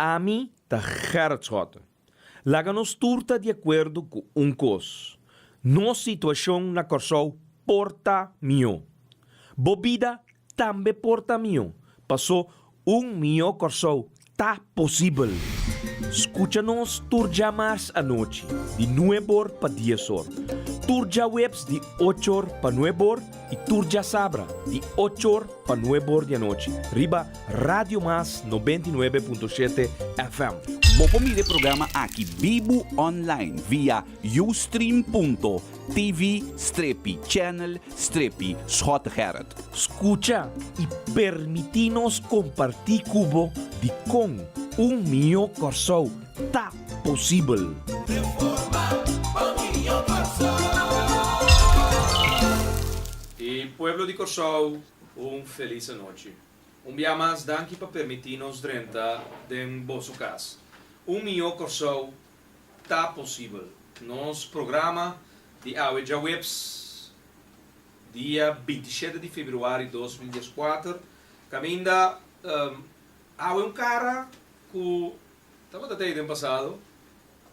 a mim tá Gerrit Schotten. Laga nos turta de acordo com coisa. Nossa situação na Corsol porta mio. Bobida também porta mio. Passou mio Corsol tá possível. Escucha-nos turja mais à noite, de 9 para 10 horas. Turja webs de 8 horas para 9 horas e turja sabra de 8 horas para 9 horas da noite. Riba Radio Mas 99.7 FM. Mopo mire programa aqui Bibo Online via ustream.tv/channel/Schottengerrit. Escucha e permitinos compartir cubo de com mio Corsol tá possível. E pueblo de Corsol, feliz noite. Dia mais, danke para permitir-nos dentro de vosso casa. Mio Corsol tá possível. Nos programa de Aweja Webs, dia 27 de fevereiro de 2014, caminda cara que estava até aí no passado,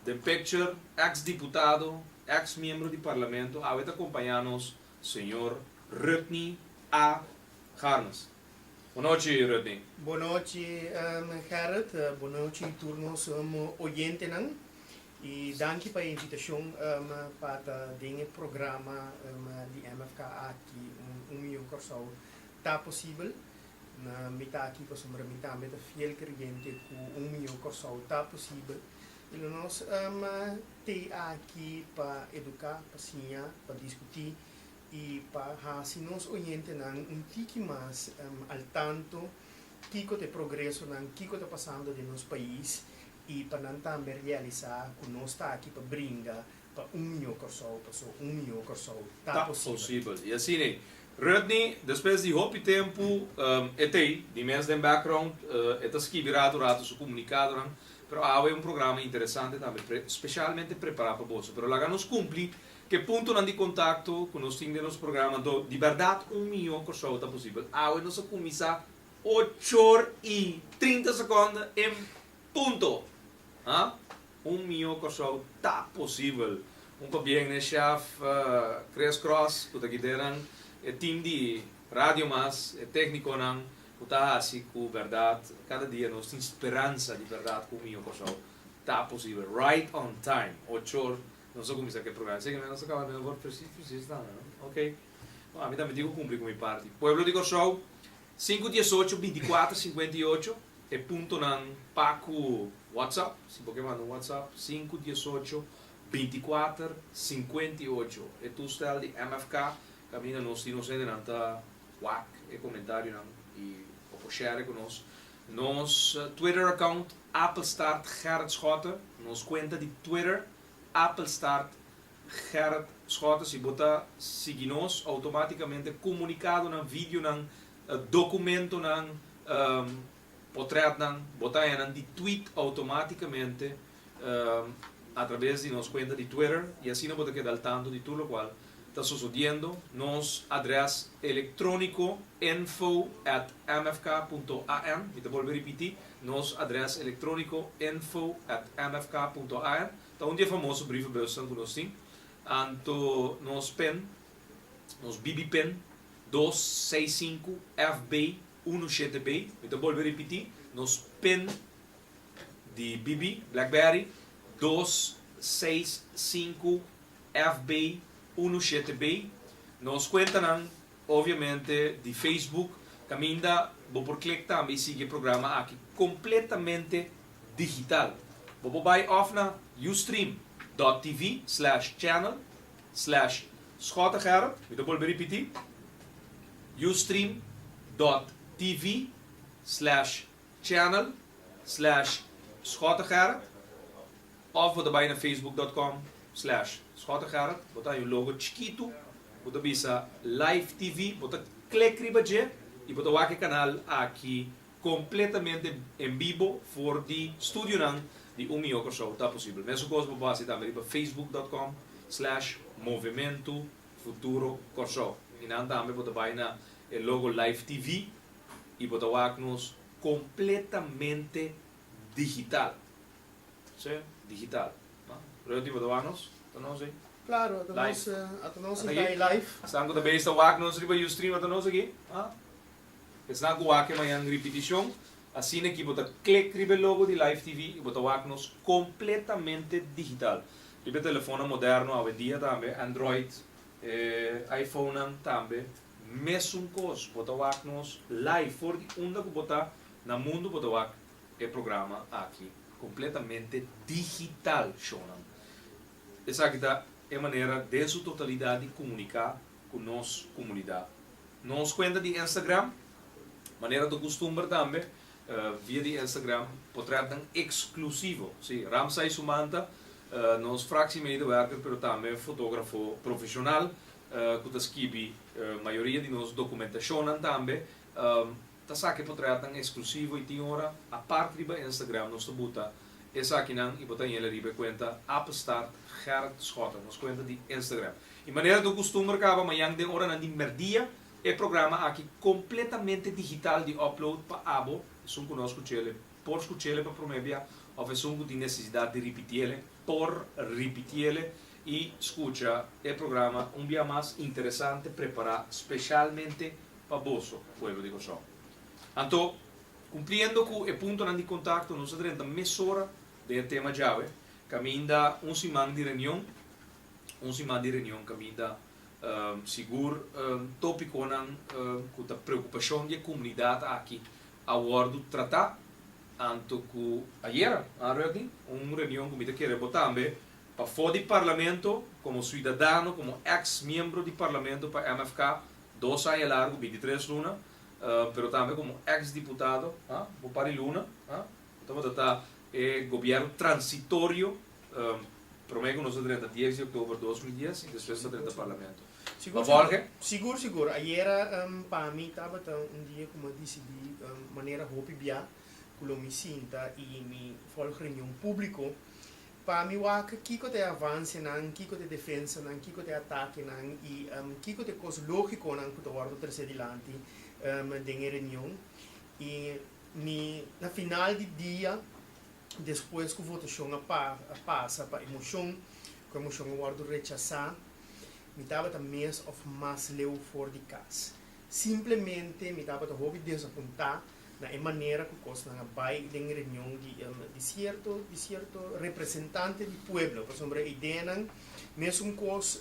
de picture, ex-deputado, ex-membro do parlamento, a acompanhar-nos, senhor Rodney A. Harnes. Boa noite, Rodney. Boa noite, Gerrit. Boa noite a todos os ouvintes. E danke pela invitação para o programa de MFK aqui, Mio Corsol. Está possível? Na mitad aqui, para somos mitad fiel creyente que Mio Corsol está possível. E nós temos aqui para educar, para ensinar, para discutir e para se nós orientar tique mais al tanto que o progresso que está passando no nosso país e para também realizar que nós está aqui para brincar para Mio Corsol, para Mio Corsol está possível. E assim, Rodney, depois de muito tempo, de mês de background, está virado rato su comunicado, mas há programa interessante também, especialmente preparado para você. Mas lá nos cumpre que ponto de contato que nós temos nos programa de verdade Mio Corsol está possível. Nós começar 8h30 em ponto. Mio Corsol está possível. Bem, né, chef Chris Cross, que aqui deram o time de Radio Mas, o técnico não, que está assim com verdade. Cada dia nós temos esperança de verdade com Mio Corsol está possível. Right on time, 8h. Não só começar aquele programa, sei que não se acaba de agora preciso, ok? A mim também digo cumprir com minha parte. Pueblo de Corsol, 518 24 58 e ponto nan paco WhatsApp, se você manda um WhatsApp, 518 24 58 e tu está de MFK, caminha nos temos ainda nanta WAC e comentário nan e ou share conosco. Nos Twitter account Apple Start Gerrit Schotten, nos conta de Twitter Apple Start Gerrit Schotten, se botar seguir-nos automaticamente comunicado no vídeo, no documento, no portrait, botar de tweet automaticamente através de nos conta de Twitter e assim não pode quedar al tanto de tudo o qual está sucedendo. Nos adresse electrónico info@mfk.an, e te vou repetir, nos adresse electrónico info@mfk.an. Então, dia famoso brievenbus que nós temos. Anto nos pen, nos BB Pen 265 FB 17B. Então, vou repetir, nos pen de BB BlackBerry 265 FB 17B. Nos conta, obviamente, de Facebook. Caminda, vou por clicar também seguir o programa aqui completamente digital. Vou vai off na ustream.tv/channel/Schottengerrit. Então vou repetir. ustream.tv/channel/Schottengerrit. Of vou vai na facebook.com/Schottengerrit. Botar o logo chiquito. Botar bisa live TV. Botar clique ribaje e botar o canal aqui completamente em vivo for the studio de Mio Corsol está possível. Mesmo coisa para você também para facebook.com/Movimento Futuro Corsol. E não também pode vai na logo Live TV e pode nos completamente digital. Sim, digital. Reu tipo de wanos, não sei. Claro, Live. at ons Aqui? in live. Staan com a besta wak nos riba you stream at nos aqui. Staan com wak mas yang repetição. Assim aqui bota click riba logo de live TV e bota wak nos completamente digital. Riba telefone moderno hoje em dia também Android, iPhone também. Mesmo coisa, bota wak nos live for de onda que bota na mundo bota wak é programa aqui completamente digital, shonan. Essa aqui tá é maneira de sua totalidade de comunicar com nossa comunidade. Nos conta de Instagram, maneira de costume também, via de Instagram, portretan exclusivo. Sim, Ramsay Sumanta, nos fractie medewerker, pero também fotógrafo profissional, que escreve a maioria de nos documentação também, tá sabe portretan exclusivo e tem hora a parte do Instagram nos buta. Essa aqui não, e botar ele riba conta Appstart Gerrit Schotten, nos conta de Instagram. E maneira do costume acaba amanhã de hora na de merdia, é programa aqui completamente digital de upload para abo, são conosco chele, por escuchele para promebia, ou são com necessidade de repetir por repetir e escuta é programa um dia mais interessante preparado especialmente para vosso pueblo de Coção. Então, cumpriendo com o ponto de contato, nós teremos mesura de tema chave, caminda semana de reunião, caminda seguro tópico com a preocupação da comunidade aqui, a hora de tratar, anto que ayer, reunião que me quer botar também, para fora do parlamento, como cidadão, como ex-membro do parlamento para MFK, 2 anos largo, 23 luna, pero também como ex-deputado, para Luna, então está o governo transitório, prometo nós teremos 10 de outubro de 2010 e depois teremos o parlamento. Seguro. Ayer, para mim, estava dia como eu disse, de maneira hobby, que eu me sinta e me folgo reunião público, para mim, o que é avanço, que é defesa, que é ataque, e que é coisa lógica, que eu vou trazer adiante, de reunião. E na final do dia, depois que a votação passa para a emoção eu vou rechazar, me estava também of mais leu fora de casa. Simplesmente me estava a desapontar na maneira que coisa na vai de reunião de certo representante do pueblo, por exemplo, a ideia mesmo coisa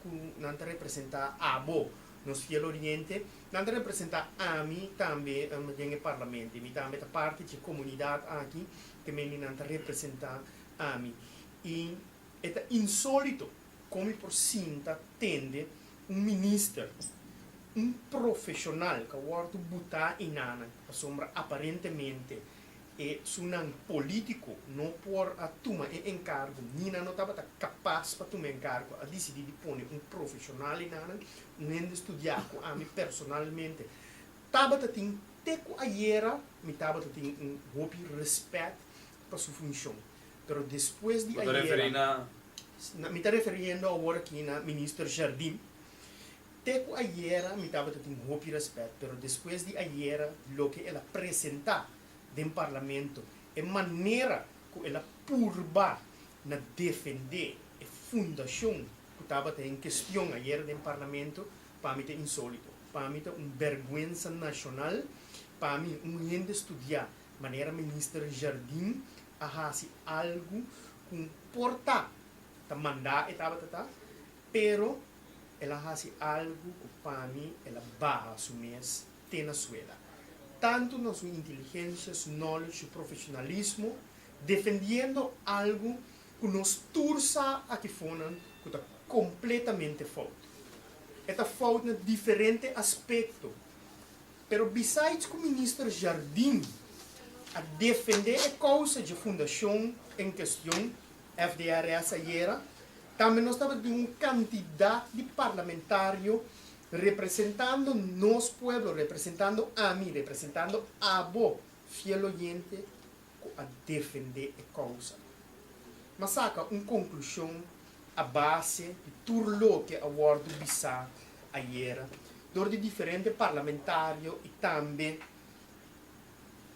que não representa a bo nos fiel oriente, não representa a mim também no parlamento, me também a parte da comunidade aqui também não representa a mim. E é insólito como por cinta tende ministro, profissional que o botar em nana, a sombra aparentemente é um político não por a tomar encargo, Nina não estava capaz para tomar encargo, a decidir de pôr profissional em nana, estudar com a mim personalmente, estava tem teco ayer, me estava tem hobby respeito para sua função, pero depois de ayer, me está referindo agora aqui na ministro Jardim. Teco ayer me estava tendo um hobby respeito, pero depois de ayer, lo que ela apresentar no parlamento, é maneira que ela purba na defender a fundação que estava em questão ayer no parlamento, para mim é insólito, para mim é vergonha nacional, para mim gente estudar maneira ministro Jardim a fazer algo com porta ta mandar estava pero ela faz algo que para mim ela barra su mês tem na suela tanto na sua inteligência, knowledge, profissionalismo defendendo algo que nos turça aqui fora que está completamente falta está falta em diferente aspecto pero besides que o ministro Jardim a defender a causa de fundação em questão FDRS ayer, também nós estamos de um candidato de parlamentário representando nosso povo, representando a mim, representando a bo, fiel oyente a defender a causa. Mas saca uma conclusão a base de tudo que a World Bisa ayer, door de diferentes parlamentários e também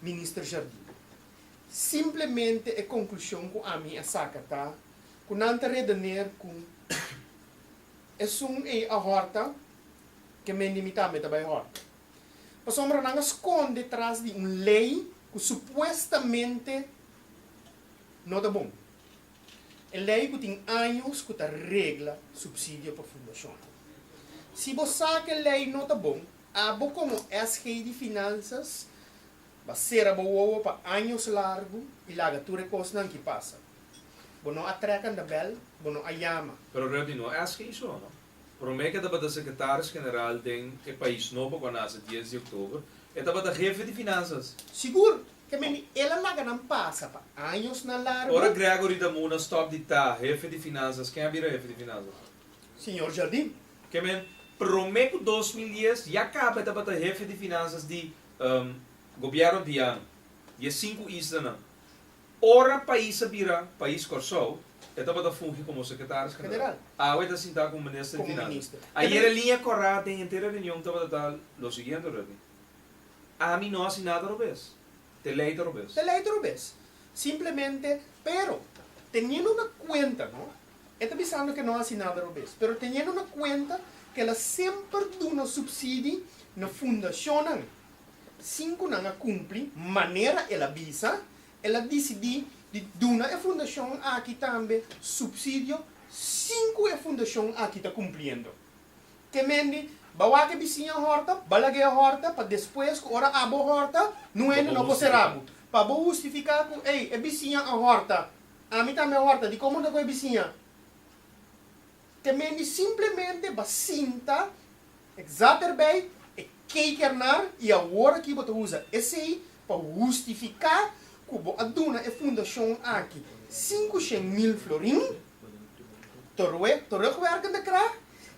ministro Jardim. simplesmente a conclusão que a mim é saca, tá? Que não te redener com é a horta que me limita a trabalhar horta. Mas sombra não esconde atrás de uma lei que supostamente não é bom. A lei que tem anos que regla subsídio para a fundação. Se você sabe que a lei não é bom, abo como SG de finanças, vai ser boa para anos largos e larga tudo coisa que passa. Bono atracan da bel, bono ayama. Pero Redi, não é que isso, não? Por mim, que estava da secretária-geral do país novo, quando nasce 10 de outubro, estava da jefe de finanças. Seguro que ela larga não passa para anos na largo. Ora, Gregory da Muna, stop de tá, jefe de finanças. Quem é a jefe de finanças? Senhor Jardim. Que men, prometo 2010, já acaba estava da jefe de finanças de governo de ano. E 5 islas. Ora, país abira, país Corsou, estava da funge como secretário Federal. Ah, eu sentar como ministro de Como finanças. ministro. Aí a linha correta em inteira reunião estava da tal, lo seguinte, Redi. A mim não assinado a vez. Te leite a vez. De lei outra vez. Simplesmente, pero, teniendo una cuenta, ¿no? Está pensando que no hace nada otra vez, pero teniendo una cuenta que ela sempre dá subsídio na fundação, sin que não cumpre, maneira ela visa, ela decide de dar a fundação aqui também subsídio, sin que a fundação aqui está cumprindo. Que mendi, bawa que vizinha horta, balagay a horta, para depois, ora abo horta, não é não pode ser abo. Para justificar que, ei, é vizinha a horta, a mim também a horta, de como não é vizinha. Que mendi simplesmente bacinta, exacerbate, e queikernar, e agora que você usa esse aí, para justificar que você aduna a fundação aqui, 500.000 florim, torre que werken de kraag,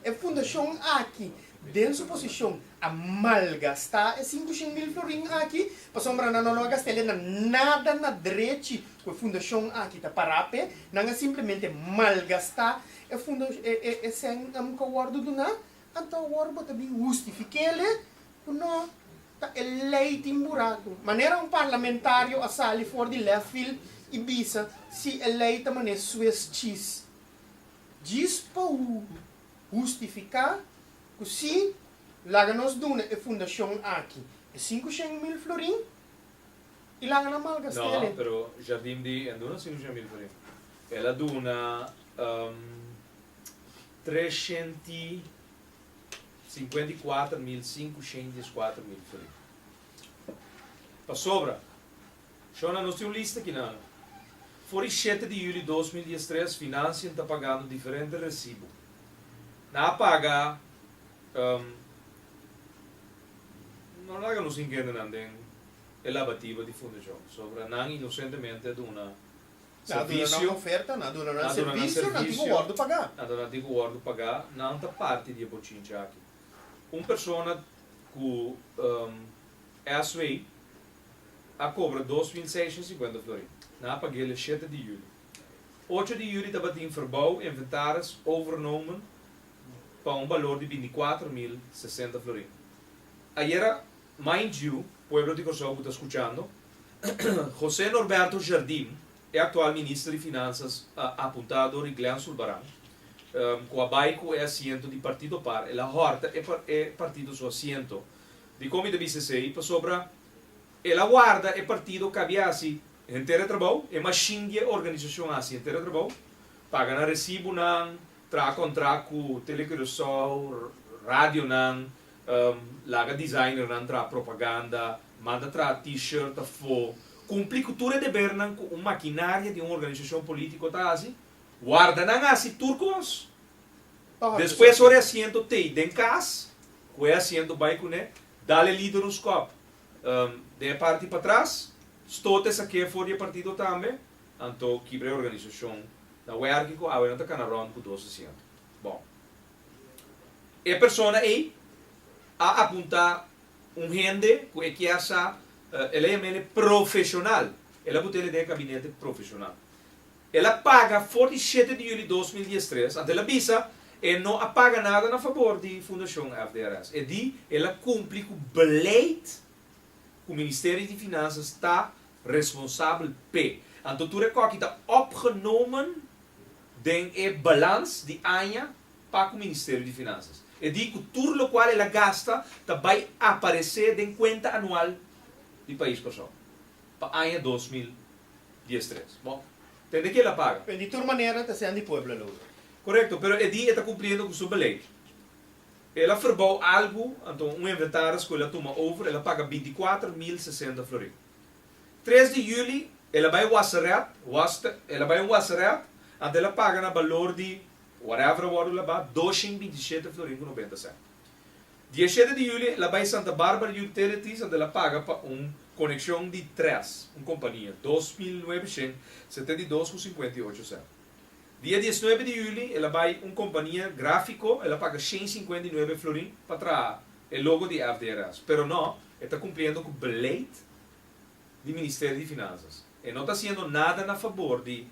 a fundação aqui, dentro sua posição, a malgastar é 500.000 florim aqui, para sombra não gastar nada na direita, a fundação aqui está parape, não é simplesmente malgastar, a fundação é sem que o guardo do nada, então o guardo também justifica ele, não está eleito em buraco. Maneira parlamentário a sair fora de Leffil e bisa se eleita maneira Swiss cheese. Diz para justificar que se lá nos duna a fundação aqui é 500.000 florim e lá não malgastar ele. Não, pero Jardim de Anduna 500.000 florim. Ela duna 354.504 florim. Para sobra, Shona, nós temos lista aqui não. Por 7 de julho de 2013, Financian está pagando diferentes recibos. Na paga, não laga nos entende nada é abativa de fundação. Sobre não inocentemente de uma serviço. Não oferta, não serviço, não tem guardo pagar. Não tem guardo pagar, não está parte de bochincha aqui. Uma pessoa que é a sua a cobra 2.650 florim. Na paguei 7 de julho. 8 de julho estava em verbouw, inventaris overnomen para valor de 24.060 florim. Ayer, mind you, pueblo de Corsou que está escuchando, José Norberto Jardim é atual ministro de Finanças apontado em Glen Sulbarán, com a baico é assento de Partido Par, e a horta é partido seu assento de Comité BCC, para sobra, ela guarda é partido que havia assim, inteiro trabalho, é uma xingue organização assim, inteiro trabalho, paga na recibo não, tra contrato com telecriação, rádio não, laga designer não, tra propaganda, manda tra t-shirt, a fo, cumpre cultura de Bernan com uma maquinária de uma organização política, tá assim, guarda não assim turcos, depois o assento tem em casa, o assento vai com né, dá-lhe líder no scope, de parte para trás, estou essa aqui fora do partido também, então quebre a organização da hierárquico, a não está canarão com 12%. Bom, e a pessoa aí a apontar gente que é essa, ela é profissional, ela botou ele de gabinete profissional. Ela paga 47 de julho de 2013, ante ela visa, e não paga nada a favor da Fundação FDRS. E ela cumpre com o beleid que o Ministério de Finanças está responsabel P. Então, tu recorre que está opgenomen den balans die anja para o Ministério de Finanças. E digo que tudo o qual ela gasta vai aparecer em conta anual do país pessoal. Para anja 2013. Bom, entende que ela paga? De toda maneira, está sendo de pueblo logo. Correto, pero é dia está cumprindo com o seu beleid. Ela verbou algo, então um inventário que ela toma over, ela paga 24.060 florins. 3 de julho, ela vai ao Wasseret, então ela paga na valor de whatever ela vai, 227 florins com 90 centavos. 17 de julho, ela vai a Santa Bárbara Utilities, então ela paga para conexão de 3, uma companhia, 2.972 com 58 centavos. Dia 19 de julho, ela vai uma companhia gráfico, ela paga 159 florins para trazer o logo de FDRS. Pero não, ela está cumprindo com o beleid do Ministério de Finanças. E não está fazendo nada na favor de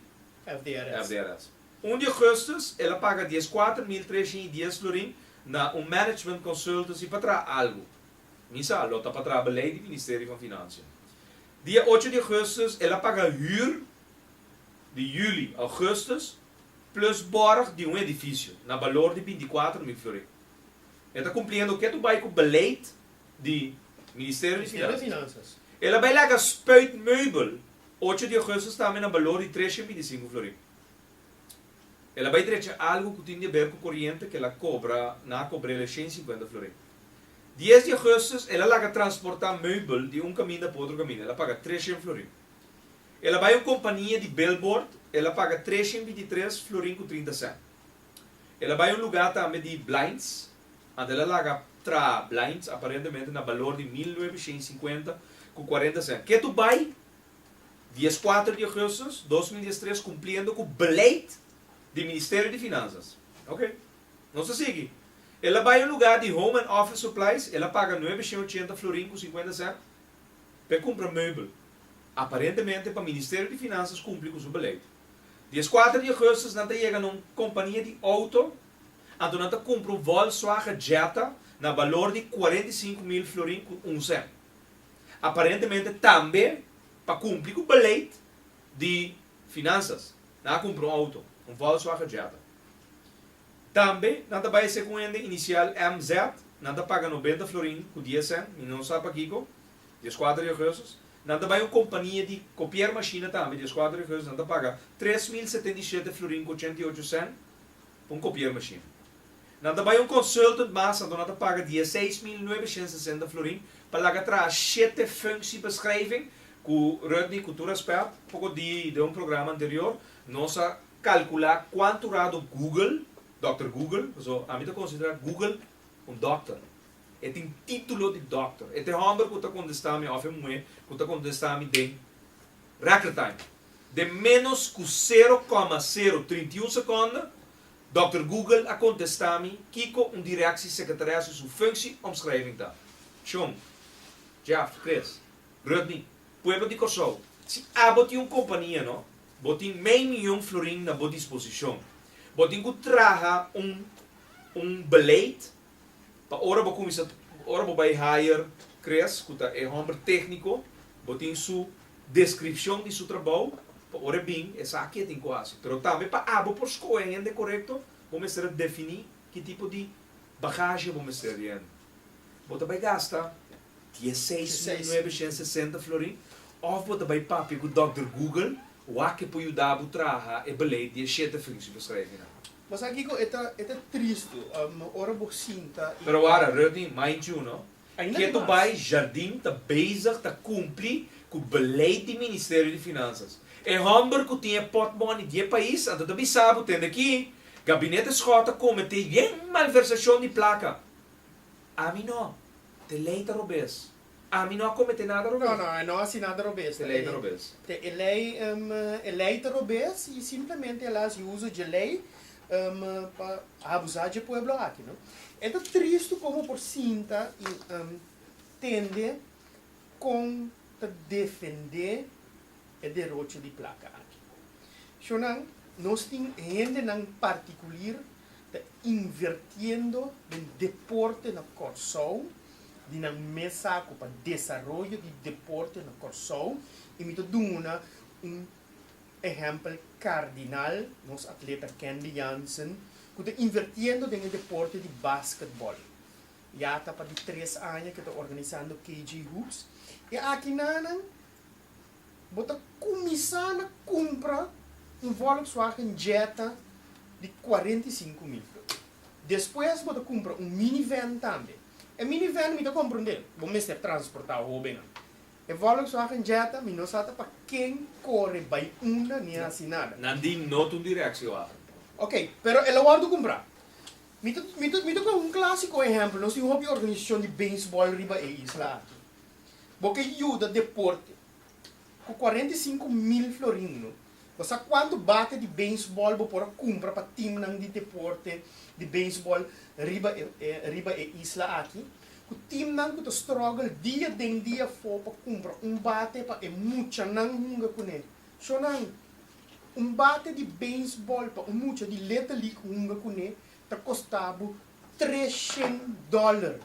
FDRS. 1 de agosto, ela paga 14.310 florins na management consultancy para trazer algo. Misa, ela está para trazer o beleid do Ministério de Finanças. Dia 8 de agosto, ela paga huur de julho a agosto plus borg de um edifício, na valor de 24.000 florins. Ele está cumprindo o que tu vai com o beleid do Ministério de Finanças. Ela vai lá com spuitmeubel, 8 de agosto também na valor de 325 florins. Ela vai trazer algo que tem a ver com a corrente que ela cobra, na cobra 150 florins. 10 de agosto, ela vai transportar meubel de um caminho para outro caminho, ela paga 300 florins. Ela vai a uma companhia de billboard, ela paga 323 florins com 30 centavos. Ela vai a um lugar também de blinds, onde ela larga blinds, aparentemente na valor de 1950 com 40 centavos. Que tu vai, 14 de agosto de 2013, cumprindo com o beleid do Ministério de Finanças. Ok? Não se sigue. Ela vai a um lugar de home and office supplies, ela paga 980 florins com 50 centavos para comprar meubel. Aparentemente, para o Ministério de Finanças cumprir com o seu beleid. 14 de agosto, nós chegamos a uma companhia de auto, então nós compramos um Volkswagen Jetta na valor de 45.000 florins com 1 centavo. Aparentemente, também, para cumprir com o beleid de finanças, nós compramos um auto, um Volkswagen Jetta. Também, nós vai ser com ele inicial MZ, nós pagamos 90 florins com 10 centavos, e não sabe aqui, 14 de agosto. Nada vai uma companhia de copiar machina também, de 4 anos, nada paga 3.077 florins com 88 centavos para um copiar machina. Nada vai um consultant mas nada paga 16.960 florins para lá atrás 7 functiebeschrijving que Rodney Cultura Expert, pouco de um programa anterior, nós calcular quanto rado Google, Dr. Google, so, a mim considera Google um doctor. É tem título de doctor. É tem homem que está contestando of mulher que está contestando de record time. De menos que 0,031 segundos, Dr. Google a contestar Kiko directie secretaris sua functie omschrijving tá. Sean, Jeff, Chris, Rodney, pueblo de Kosovo. Se abot uma companhia, não? Botin meio milhão florins na boa disposição. Botin que traga beleid para ora ba começar ora ba vai hire Chris que é homem técnico, botin sua descrição de seu trabalho, para ora bem essa aqui tem quase. Pero também para abo por escolher de correto, vamos ter definir que tipo de bagagem vamos ter aí. Bota vai gastar 16.960 florins, ou bota vai papi com o Dr. Google, o que pode ajudar a trabalhar e beleid de 7 funções beschrijven. Mas aqui é triste, ora por cinta. Pero agora, Rodney, mind you, não? Ainda Que tem tu mais. vai, Jardim, está bezig, está cumprir com o beleid do Ministério de Finanças. É Hamburg que tinha portmoney de país, então também sabe, tem aqui, gabinete Schota comete uma malversação de placa. A mim não, te leita robês. A mim não comete nada robês. Não assinado robês. Te leita robês. Eleita robês e simplesmente elas usam de lei para abusar de pueblo aqui, não? É triste como por cinta tende com defender o derroche de placa aqui. Então, nós temos gente em particular invertindo no deporte na Corsol, na mesa para desenvolvimento de deporte na Corsou e me dou um exemplo cardinal nos atleta Candy Jansen que está invertindo no deporte de basquetebol. Já está para de 3 anos que está organizando KG Hoops e aqui na bota começar a comprar Volkswagen Jetta de 45 mil. Depois bota comprar minivan também. A minivan me dá comprar dele. Vamos transportar o bem. E Volkswagen Jetta me não sabe para quem corre by nem assim nada. Nandi not un directie wagen. Ok, pero ela guarda comprar. Me dá clássico exemplo. Nós temos uma organização de beisebol riba e isla. Porque ajuda deporte. Com 45 mil florinos. Você quando bate de beisebol, você pode comprar para time de deporte de beisebol riba e isla aqui. O time não que struggle dia de dia for para comprar bate para e muita não hunga com ele. Só não bate de beisebol para muita de letra ali hunga com ele tá custava $300.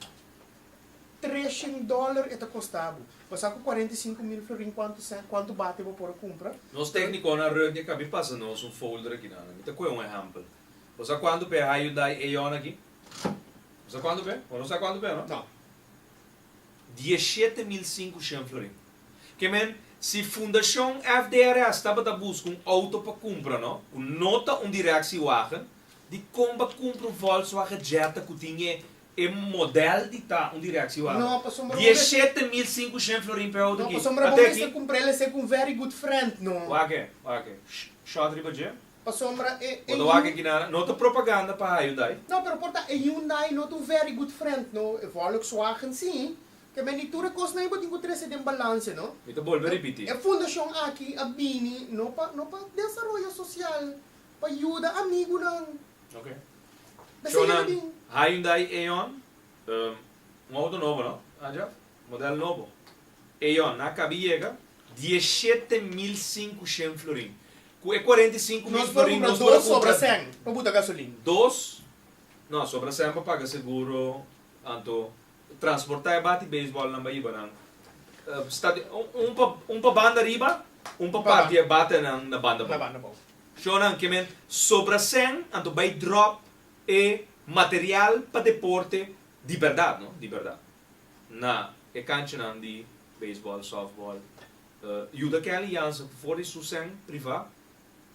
$300 está custava. Você com 45 mil florins quanto bate você pode comprar? Nos técnico na rugby cabe passa nos um folder aqui na. Mita ko um exemplo. Você quando pe hayo dai eon aqui? Você quando pe? Não sabe quando pe, não? Não. 17.500 florins. Que men se Fundação FDRS estava a buscar auto para comprar, não? Nota directiewagen de como comprar Volkswagen Jetta que tinha modelo de tá directiewagen. Não, passou 17.500 florins per auto não, aqui. passou Até aqui. Comprar ele ser com very good friend, não. Wake. Shot riba je? Passou Quando wake aqui na nota propaganda para Hyundai. não, pero porta e Hyundai not um very good friend, no. Volkswagen sim. Que menitura costa na iba tinha 13 de balance, no? Mita volve repetir. A fundação aqui, a Bini, no pa desenvolvimento social, pa ajuda amigo não. Ok. Basta Shonan, din. Hyundai Eon, auto novo, não? Anja? Modelo novo. Eon, na cabiega, 17.500 florins. É 45 mil Nós florins. vamos comprar 2 sobra 100 para botar gasolina. 2? Não, sobra 100 para pagar seguro. Anto, transportar e bate beisebol na Bahia, não? Pa banda riba, pa parte bate na banda. Na banda bom. Shonan, que men sobra 100, anto vai drop e material para deporte de verdade, não? De verdade. Na e cancha de beisebol, softball. Ajuda que a aliança for isso 100 privado.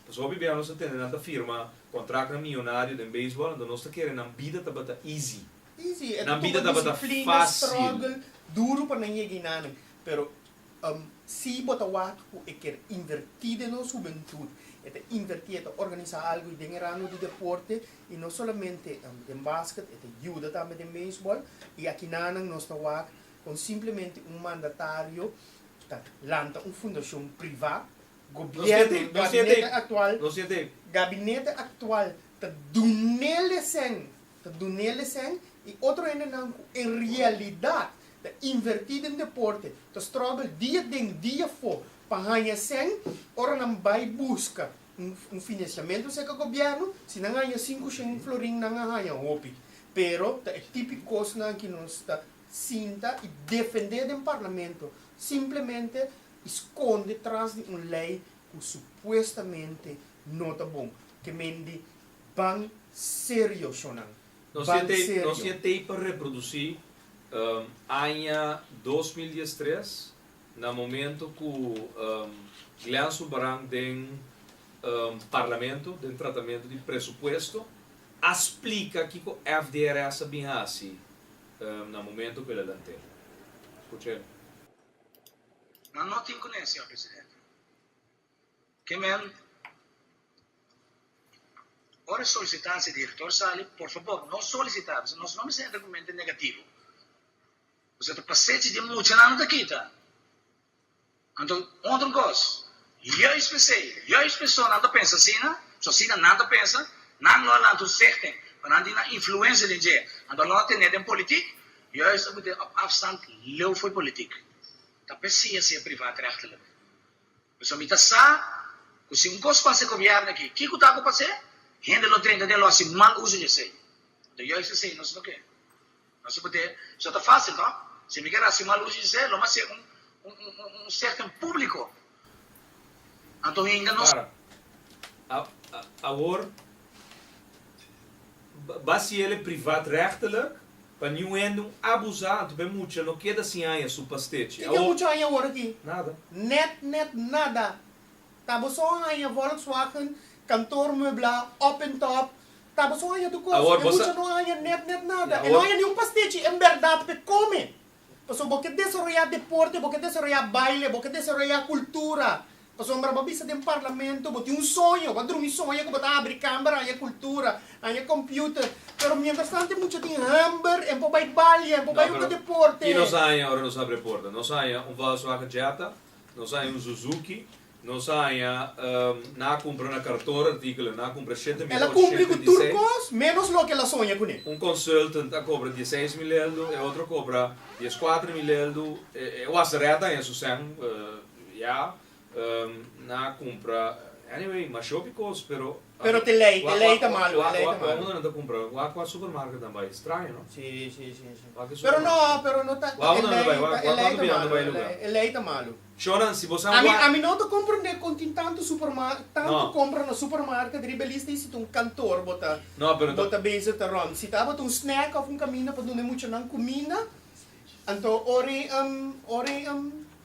Só bem nós temos a firma contrato milionário de beisebol, então nós queremos a vida tá easy. Easy. Na vida tá fácil. Struggle, duro para não chegar nada. Pero se botar o ato é quer invertir na juventude, é invertir, é organizar algo de ano de deporte e não somente de basquete, é ajuda também de beisebol e aqui nós estamos com simplesmente mandatário lança uma fundação privada, governo, gabinete atual, gabinete atual está donando e outro ainda não, em realidade, está invertido em deporte, está struggle dia de dia for, para ganhar 100, ora não vai buscar financiamento se o governo, se não ganha 500 florins, não ganha OPI. Pero, é típico que nós está sinta e defender no parlamento, simplesmente esconde atrás de uma lei que supostamente não está bom, que mende bem sério, Shonan. Nós temos para reproduzir ano 2013, no momento que Glenn Subarang tem parlamento, tem tratamento de presupuesto, explica que o FDRS bem assim, no momento que ele lançou. Escute. Não tenho conhecimento, senhor presidente. Que men, ora solicitância diretor Sali, por favor, não solicitamos, nós não temos argumento negativo. Você está passando de muito na daqui, tá? Então, outra coisa, eu pessoa nada pensa assim, né? Só assim nada pensa, não lá tu certo, para não ter influência de gente. Então, não tem nada em política, eu estou de afstand, leu foi política. Tá pensando se é privado rechtelijk. Mas me tá sa, se um coisa passa com o governo aqui, que tá com passar? Rende lo 30 de lo assim mal uso de sei. Então eu sei, não sei o que. Não sei porque, só tá fácil, não? Se me quer acima luz dizer, mas é um certo público. Então ainda não. Cara, agora, base ele privaatrechtelijk, para não abusar, tu bem muito, não queda assim aí a sua pastete. Que muito aí agora aqui? Nada. Net, nada. Tava só aí a Volkswagen, cantor meublar, up and top. Tava só aí do coisa. Agora, E você- muito não aí net nada. Agora- E não aí nenhum pastete, em verdade, para comer. Porque você desarrollar deporte, você desarrollar baile, você desarrollar cultura. Porque você babisa de parlamento, você tem um sonho, você tem um sonho que você abre câmera, aí cultura, aí computer. Pero mientras tanto, muito tem hamburger, em pobai baile, em pobai pero deporte. E nós aí agora nos abre porta. Nós aí Volkswagen Jetta, nós aí Suzuki, nós aí na compra na cartório artigo, na compra 7.000 Ela cumpre com turcos, menos lo que ela sonha com ele. consultant a cobra 16.000 euro, e outro cobra 14.000 euro, e o asreta em Susan, ja, na compra, anyway, mas shopicos, pero... Pero te leita malo, te leita malo. Vamos não comprar, o supermercado também, estranho, não? Sim. Lá que Pero no está. Wag na vai lugar. Eleita malo. Shonan, se você A mim não te compra com tanto supermercado, tanto No. compra no supermercado, ribelista se um cantor bota Não, pero bota base te ron. Se tava um snack of um caminho para não muito não comida, então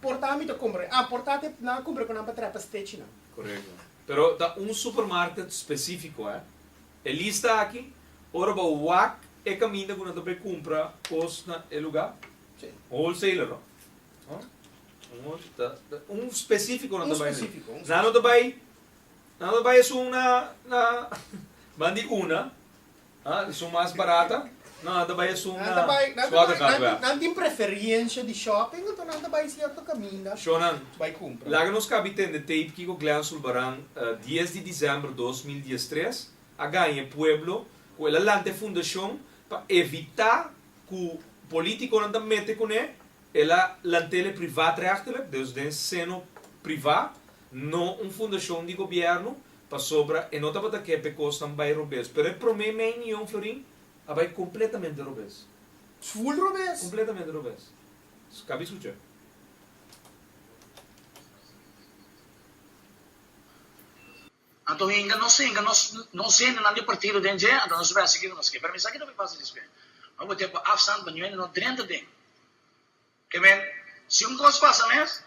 portami te compra. Portate na compra com na para pastete não. correto. Pero tá supermercado específico, Ele está aqui, ora ba wak e caminho quando você compra coisa na lugar. Sim. Wholesaler, não? Específico não também. Específico. Não também. Não também é uma na bandi una, isso mais barata. Não também é uma Não tem preferência de shopping, então não vai certo caminho. Shonan, Vai comprar. lá nos capitão de tape que o Glen Sulbarang 10 de dezembro de 2013 a ganha pueblo com a lante fundação para evitar que o político não mete com ele ela lantele privaatrechtelijk, dus den seno privat, não fundação de governo para sobra e não está para que pecos também robes, pero o problema é em Florin, vai completamente robes, Full robes. completamente robes. Cabe escuchar. Então ainda não sei nada de partido dentro, então não se vai seguir mas que para mim sabe que não vai fazer isso bem. Não vou ter para afstand para ninguém não dentro dentro. Que men se coisa passa mesmo,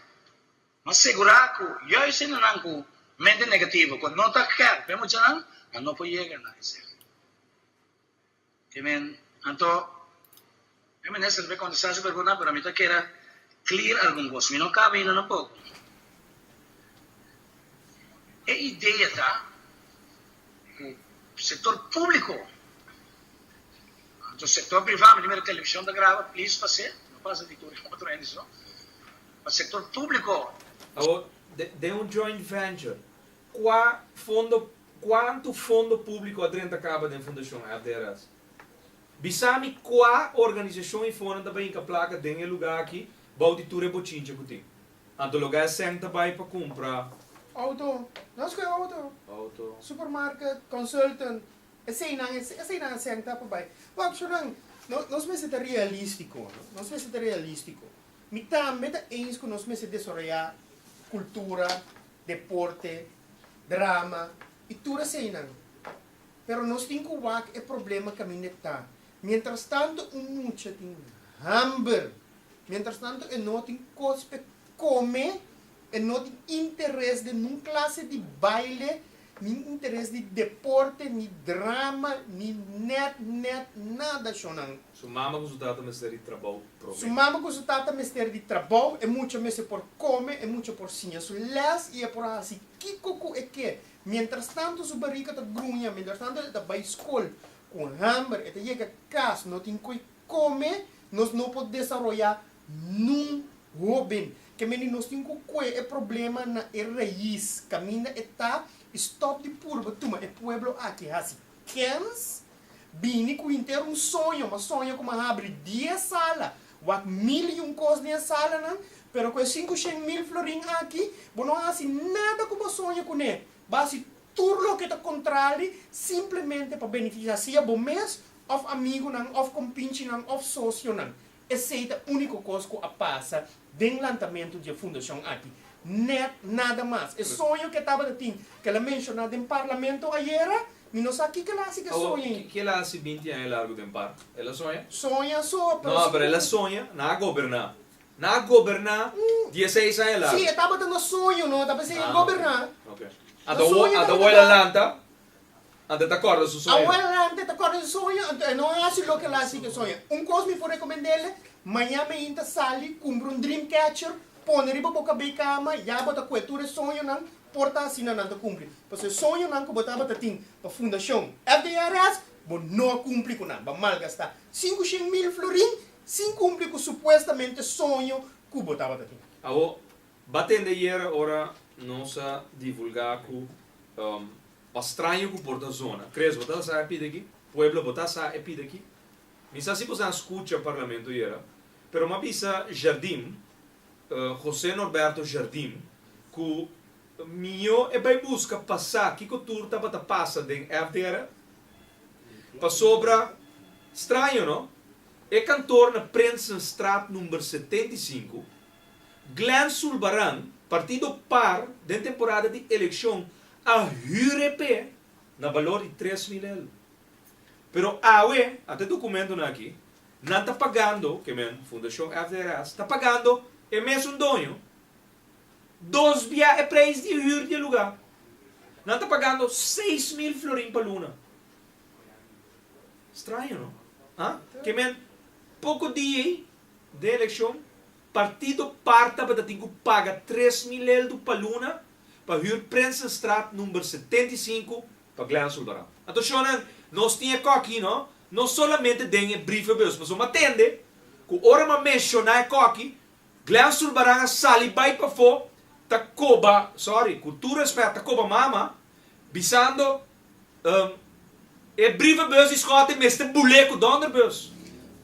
mas segurar que eu sei não com mente negativa, quando não está quer, vemos já não pode chegar na isso. Que men então eu me nessa vez quando se faz pergunta para mim tá que era clear algum coisa, me não cabe ainda não pouco. A ideia tá o setor público, o setor privado, primeiro televisão da grava, please fazer, não passa de tudo, outro ainda isso. O setor público, De joint venture, quanto fundo público a 30 acaba de fundação é deras? Bisami qual organização e fundo também que a placa tem lugar aqui, bauti ture bochincha que tem. Anto lugar senta vai para comprar Auto. Nós que auto. auto. Supermarket, consultant. Esse não senta para baixo. Wag chorang. Nós me ser realístico. Nós me ser realístico. Meta eens que nós me ser desarrollar cultura, deporte, drama e tudo assim não. Pero nós temos que wag é problema que a mim está. Mientras tanto, mucho tem hamburger. Mientras tanto, não tem coisa para comer. E não tem interesse de nenhuma classe de baile, nem interesse de deporte, nem drama, nem nada, Shonan. Sumama com o data mestre de trabalho problema. Sumama com o tata mestre de trabalho, é muito mais por comer, é muito por sinha su les, e é por assim, que coco é que? Mientras tanto, su barriga está grunha, mientras tanto, está vai escola, com hambre, e chega a casa, não tem que comer, nós não podemos desenvolver num hobby. Que meninos têm que é problema na raiz, caminha está stop de purba, tuma é pueblo aqui assim, quens bini com inteiro um sonho, mas sonho como abre 10 sala, wat 1.000 coisas na sala não, pero com 500.000 florin aqui, não assim nada como sonho com ele, base tudo que está contrário, simplesmente para beneficiar se bom mês, of amigo não, of compinche não, of sócio não. esse é o único coisa que passa do lançamento da fundação aqui. Net, nada mais. É sonho que estava assim, que ela mencionou no parlamento ayer, e não sabe que ela acha que sonha. Que ela hace 20 anos largo tempo? Ela sonha? Sonha só, Não, mas ela sonha na governar. Na governar 16 anos largo. sim, estava dando sonho, não? Estava sem governar. Ok. sonho Anda que ela ela- lanta. Anda te acorda su sonho. Agora, te acordas de sonho? Não é assim o que ela acha que sonha. Coisa me for recomendar, amanhã me entra sali, compra Dreamcatcher, põe riba boca bem cama, já bota cobertura sonho, não? Porta assim, não cumpre. Porque sonho não que botava tatim para fundação FDRS, mas não cumpre com nada, vai malgastar 500 mil florim, sem cumprir com supostamente sonho que botava tatim. Abo, batendo ayer, ora, não se divulgar com estranho que porta zona. Cres, botar essa epi daqui? Pueblo, botar essa epi daqui? Misa se você escuta o parlamento ayer, pero uma pisa Jardim, José Norberto Jardim, que mio e vai busca passar que turta para passa den FDR para sobra estranho, não? É cantor na Prinsenstraat número 75, Glenn Sulbaran, partido par da temporada de eleição a HUREP na valor de 3 mil euros. Pero awe, até documento na aqui, não está pagando, que men, Fundação FDRS, está pagando é mesmo dono 2 via é preço de huur de lugar. Não está pagando 6 mil florim para luna. Estranho, não? Ah? Que men, pouco dia de eleição, partido parta para ter que paga 3 mil euros para luna para huur Prinsenstraat número 75 para Glenn Sulbaran. Então, nós tínhamos aqui, não? Não somente tem brievenbus, mas uma tende, que ora uma mencionar aqui, Glenn Sulbaran sali vai para fora, takoba, sorry, cultura respeita takoba mama, bisando, brievenbus escote, mas tem boleco donderbus.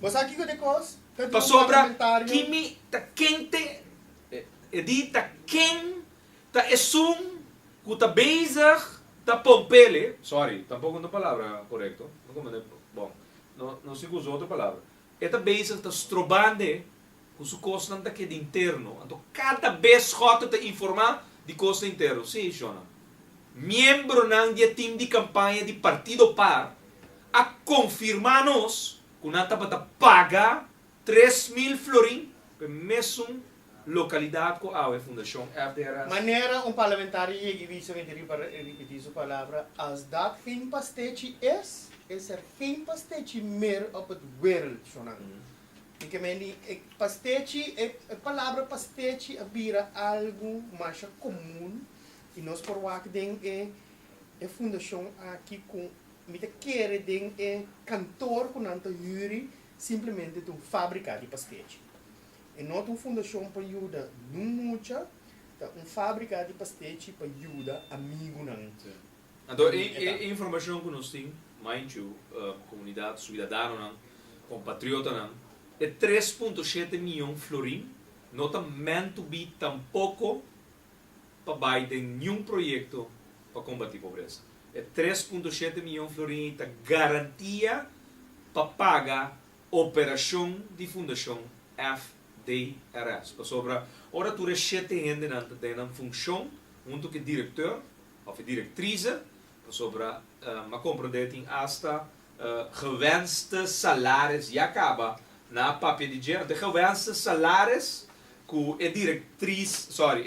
Mas aqui que eu coisa? Para sobra, kimi, ta quente, ta quem, ta esum, que ta bezig, ta pompele, sorry, tampouco não palavra correto, bom, não se usa outra palavra. Esta bezig ta strobande, com o custo daquele interno, então cada vez rota te informar de custo interno, sim, Jona. Membro ng time de campanha de partido par, a confirmar-nos que não está para pagar 3 mil florim para mesmo localidade com a Fundação FDRS. Maneira parlamentar e vice para repetir sua palavra, als dat geen pastetje is er geen pastetje meer op het wereld. Ik meen, pastetje, a palavra pastetje vira algo mais comum e nós por wak ding é fundação aqui com mita querer ding é cantor com anta juri simplesmente de fábrica de pastete. E não uma fundação para ajudar não muita, uma fábrica de pastete para ajudar amigo não. Então, a informação que nós temos, mind you, comunidade cidadã não, compatriota não, é 3,7 milhões de florim, não está meant to be tampouco para baixo de nenhum projeto para combater a pobreza. É 3,7 milhões de florim está garantia para pagar operação de fundação FDRS. Para sobra, ora tu é 7 gente na função, junto com o diretor ou diretrice, para sobra, uma compreendem hasta gewenste salários e acaba na papel de dinheiro, de gewenste salários que o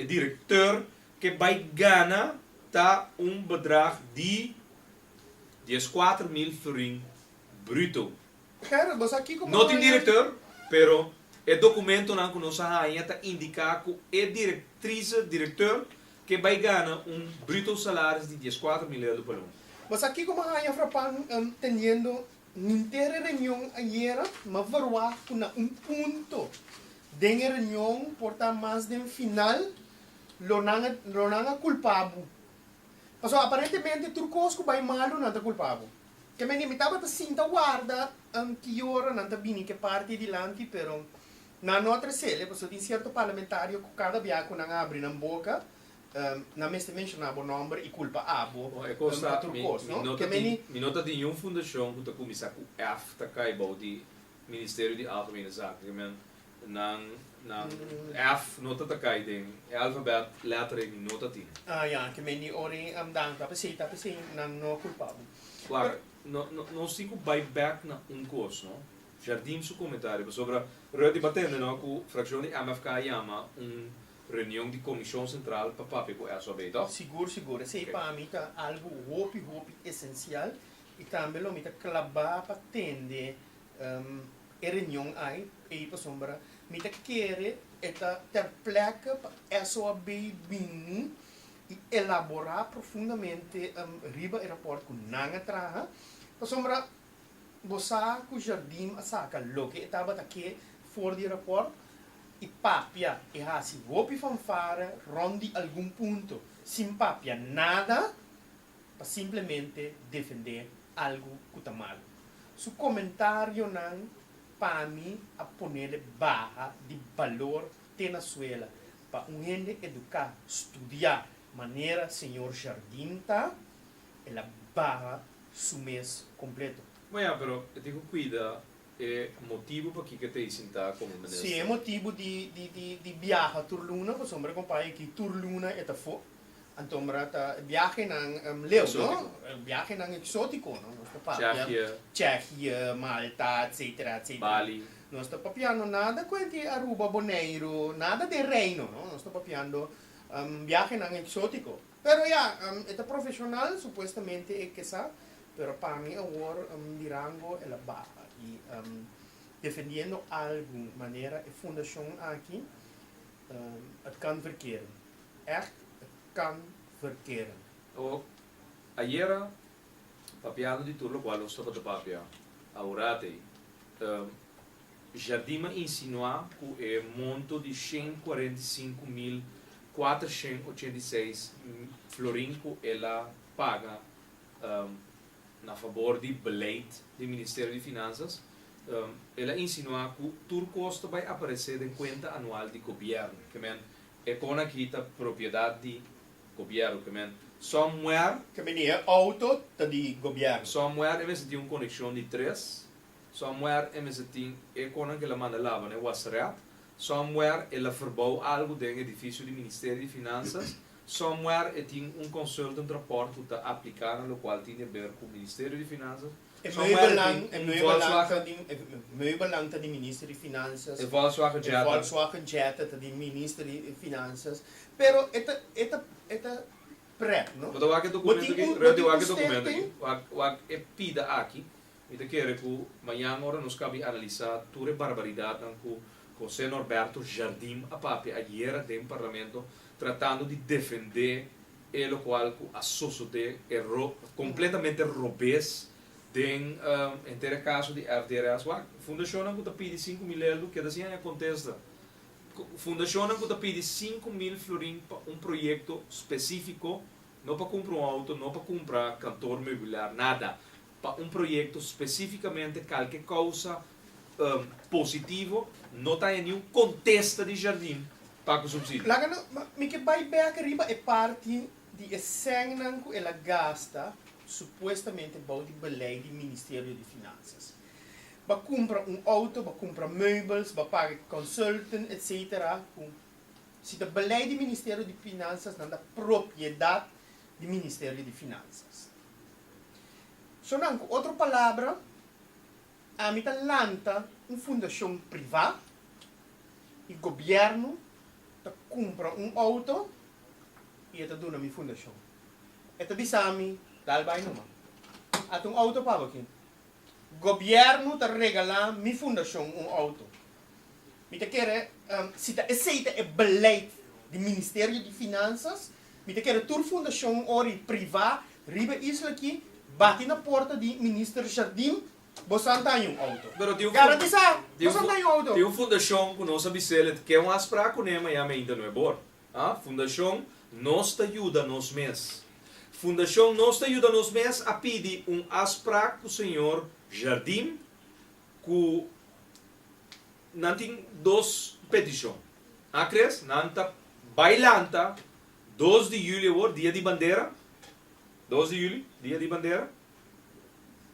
diretor que vai ganhar tá bedrag de 14 mil florim bruto. Cara, mas aqui como Não tem diretor, pero o documento não que nós ainda indica que é diretor que vai ganhar bruto salário de 14 mil euros por ano. Mas aqui como a Rainha Frapan teniendo inteira reunião ayer, mas verwa kuna ponto de reunião porta mais de final lo nanga culpado. Mas aparentemente turcos que vai malo não tá culpado. Que me limitava a cinta guarda que ora não tá bem que parte de lante, pero na outra cele, porque tem certo parlamentário que cada viaco não abre na boca. Na mesma mencionava o nome e culpa abo Minota de uma fundação que está começando com F, está caibo de Ministerio de Algemene Zaken. Nang F nota takai ding alfabet lettering nota tin. Ja, que meni ori dang tapos nang no culpado. Claro, não sigo back na courso, não? Jardim su comentário sobre debatendo não com fração de MFK Yama reunião de comissão central para papi com essa bem, tá? Seguro. Sei para mim tá algo hopi essencial e também lo mita clabar para tende reunião aí e para sombra mita querer eta ter pleca para essa bem e elaborar profundamente riba e rapport com nanga traha para sombra bosa com jardim a saca lo que estava aqui for de rapport e papia e assim hopi fanfare rondi algum ponto sem papia nada para simplesmente defender algo que está mal. Su comentário não para mim a poner barra de valor na suela para gente educar, estudar maneira senhor Jardim tá ela barra su mês completo. Mas pero eu digo cuida é motivo para que te sentar como ministro. Se é motivo de viajar Turluna, por sombra companhia que Turluna é fo. Então, viaje ng Leo, no? Viaje ng exótico, no? Czechia, Malta, etc. Bali. Non sto papiando nada quanti Aruba, Bonaire, nada de reino, no? Non sto papiando viaje ng exótico. Pero esta profesional supuestamente é que sa, pero para mí ahora di rango é la baja. E defendendo algo maneira e fundação aqui, het kan verkeren. Echt, het kan verkeren. O ayer papiano di turno qual lo stava da papia. Aurate. Jardima insinua que é monto de 145.486 florin que ela paga na favor de beleid do Ministério de Finanças. Ela insinua que tudo custo vai aparecer em conta anual de governo, que é com aqui a propriedade de governo, que somewhere Que meneer auto de governo. somewhere é tem uma conexão de 3, somewhere é com que ela manda lá, né, wasret, somewhere ela verbouw algo dentro do edifício do Ministério de Finanças. Somewhere tem consultant rapport para aplicar no qual tem a ver com o Ministério de Finanças. Meubel de Ministério de Finanças. Volkswagen Jetta. Volkswagen Jetta de Ministério de Finanças. Pero esta prep, no? Mas eu acho que documento aqui, o é pida aqui, e te quero que amanhã agora nos cabe analisar toda a barbaridade que José Norberto Jardim a papi ayer dentro do parlamento tratando de defender o qual a sociedade é completamente robês em ter caso de FDRS. A fundação que pede 5 mil euros, que assim é contesta. Fundação que pede 5 mil florin para projeto específico, não para comprar auto, não para comprar cantor mobiliar, nada. Para projeto especificamente qualquer causa positivo, não está em nenhum contexto de jardim para o subsídio. Laga no, mi que vai back riba é parte de essenang que ela gasta supostamente para o beleid do Ministério de Finanças. Para comprar auto, para comprar meubels, para pagar consultant, etc. Se o beleid do Ministério de Finanças não é propriedade do Ministério de Finanças. So, outra palavra, a mim lanta uma fundação privada e o governo compra auto e esta dona minha fundação. Esta bisami dalbay numa. At auto pa ba kin? Gobyerno ta regala mi fundação auto. Mi te quer se ta aceita e beleid do Ministério de Finanças, mi te quer tur fundação ori privada riba isla aqui bate na porta de ministro Jardim. Bosan tayo auto. Garantiza, bosan tayo auto. Tem uma fundação que nós sabemos que é um aspraco, né, mas ainda não é bom. A fundação nos ajuda nos mês. Fundação nos ajuda nos mês a pedir aspraco senhor Jardim que não tem 2 petições. Acres, não está bailanta 2 de julho, dia de bandeira. 2 de julho, dia de bandeira.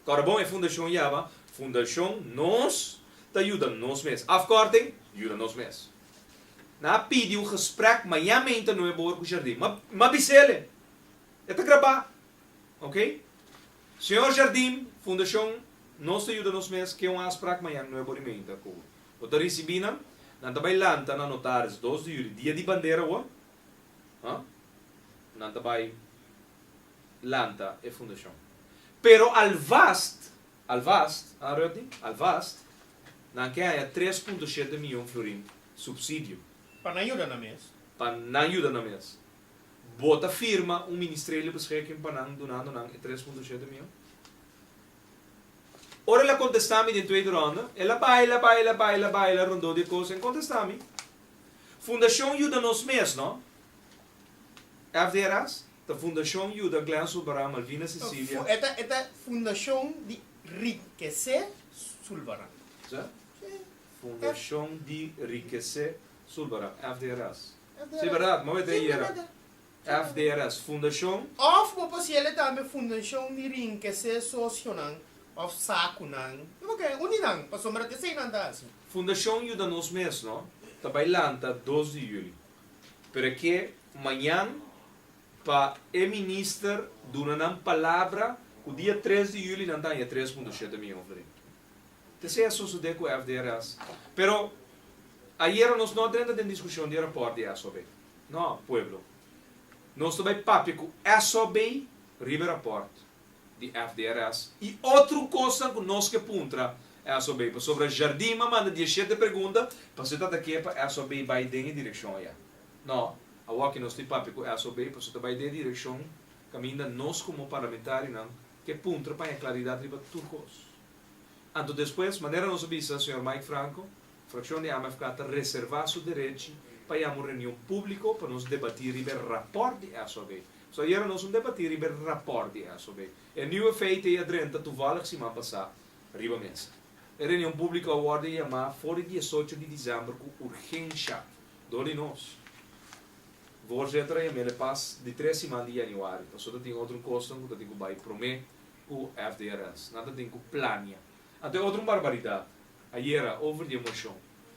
Agora, bom, é fundação Yaba. Fundação nos te ajuda nos mes. Afkorting, ajuda nos mes. Na pedi um gesprek, maar jij meent er nooit behoor com o jardim. Maar bisele. É te gravar. Ok? Senhor Jardim, Fundação, nós te ajuda nos mes, que é um afspraak, maar jij nooit behoor meenta. O te recibina, nanta vai lanta na notaris 2 de julho, dia de bandeira, o? Nanta vai lanta e Fundação. Pero al vast, não quer 3,7 milhões florim subsídio. Para ajuda na mês. Para não ajudar na mesa. Bota firma ministério beschikking para não donar 3,7 milhões. Ora ela contesta-me em tweede ronda, ela baila, rondou de coisa, e contesta-me. Fundação ajuda nos mês, não? FDRS? A Fundação ajuda Glenn Sulbaran, Malvina Cecília. Esta fundação de enriquecer Sulbaran. Fundação de enriquecer Sulbaran, FDRS. Sim, verdade, mas é aí. FDRS, Fundação. Of poposiele também fundação de enriquecer socionan, of sakunan. Ok, uninang, para sombra de sei nada assim. Fundação ajuda nos mês, não? Está bailando 2 de julho. Para que amanhã para o ministro dar uma palavra, o dia 3 de julho não tem 3,7 milhões. Então, isso sucede com o FDRS. Pero, ayer nós não entramos em discussão de rapport de SOB. Não, pueblo. Nós também papo com SOB, River Rapport, de FDRS. E outra coisa que nós que puntra SOB, sobre Jardim, manda 17 perguntas, para você estar aqui para SOB vai em direção aí. Não. Agora que nós temos papo com a SOB, para você vai em direção, caminha nós como parlamentares, não, que punta para a claridade de tudo coisa. Então, depois, maneira nós avisa, senhor Mike Franco, fração de AMFK reservar seu direito para uma reunião pública para nós debater o rapport de SOB. So, ayer nós debater o rapport de SOB. E nieuwe feite e adrenta toevallig semana passada, riba mesa. A reunião pública agora é chamada for o 18 de dezembro com urgência. Dole nós. Voorzitter, je me pas de 3 semanas de januari. Dus dat ding outro kosten, dat ding bij promet o FDRS. Dat ding plania. Até outra barbaridade. Ayer over de moção.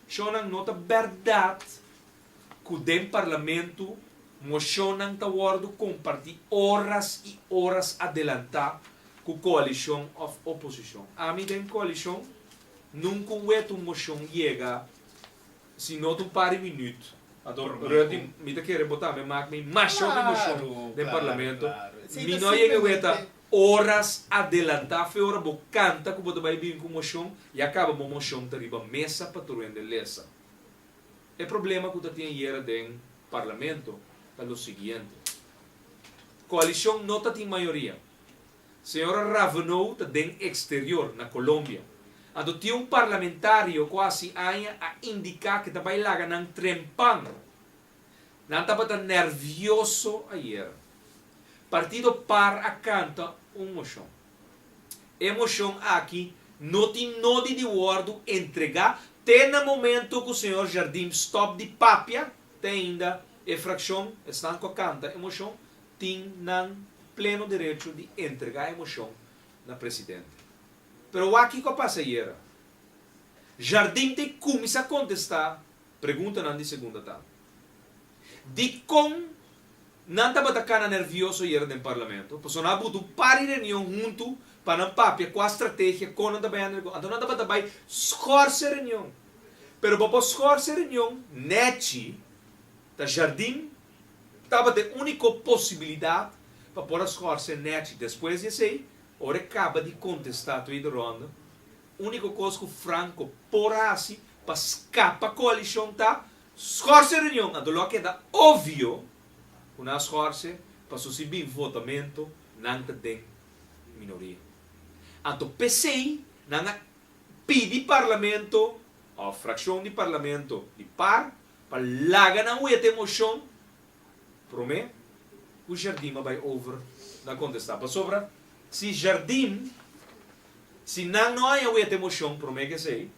Shonan nota verdade que o dem parlamento mocionam ta wordo compartir horas e horas adelantar com a coalição of oposição. A mim dem coalição nunca o moção chega se não um par de minutos. Então, eu me quero botar, me mais moção do parlamento. Me não chega horas adelantar, foi hora bo canta que você vai vir com moção e acaba com moção tá riba mesa para tu render lesa. O problema que tem hier dentro parlamento é o seguinte: coalição não tem maioria. Senhora Ravenou está dentro exterior na Colômbia. Então tinha parlamentário quase a indicar que vai lá ganhar trempang. Não estava nervioso ayer. Partido par a canta moção. Emoção aqui não tem nada de wordo entregar. Tem no momento que o senhor Jardim stop de papia, tem ainda a fração está com a canta emoção, tem pleno direito de entregar a emoção na presidente. Pero aqui que passa ayer, Jardim tem começa a contestar pergunta na segunda tarde. De como não estava atacando nervioso ayer no parlamento, pois não houve para reunião junto para não papia com a estratégia com não estava então não estava também escorcer reunião. Pero para escorcer reunião, neti, da Jardim estava de única possibilidade para pôr escorcer neti. Depois de sei, ora acaba de contestar a tua ronda. Única coisa que o Franco porá assim para escapar a coalição tá escorcer reunião. Então lo que é óbvio una escorce para subir votamento não tem minoria. Então PC não pede parlamento a fração de parlamento de par para lagar na uete moção promete o Jardim vai over na contestar para sobra se Jardim se não há uete moção promete que sei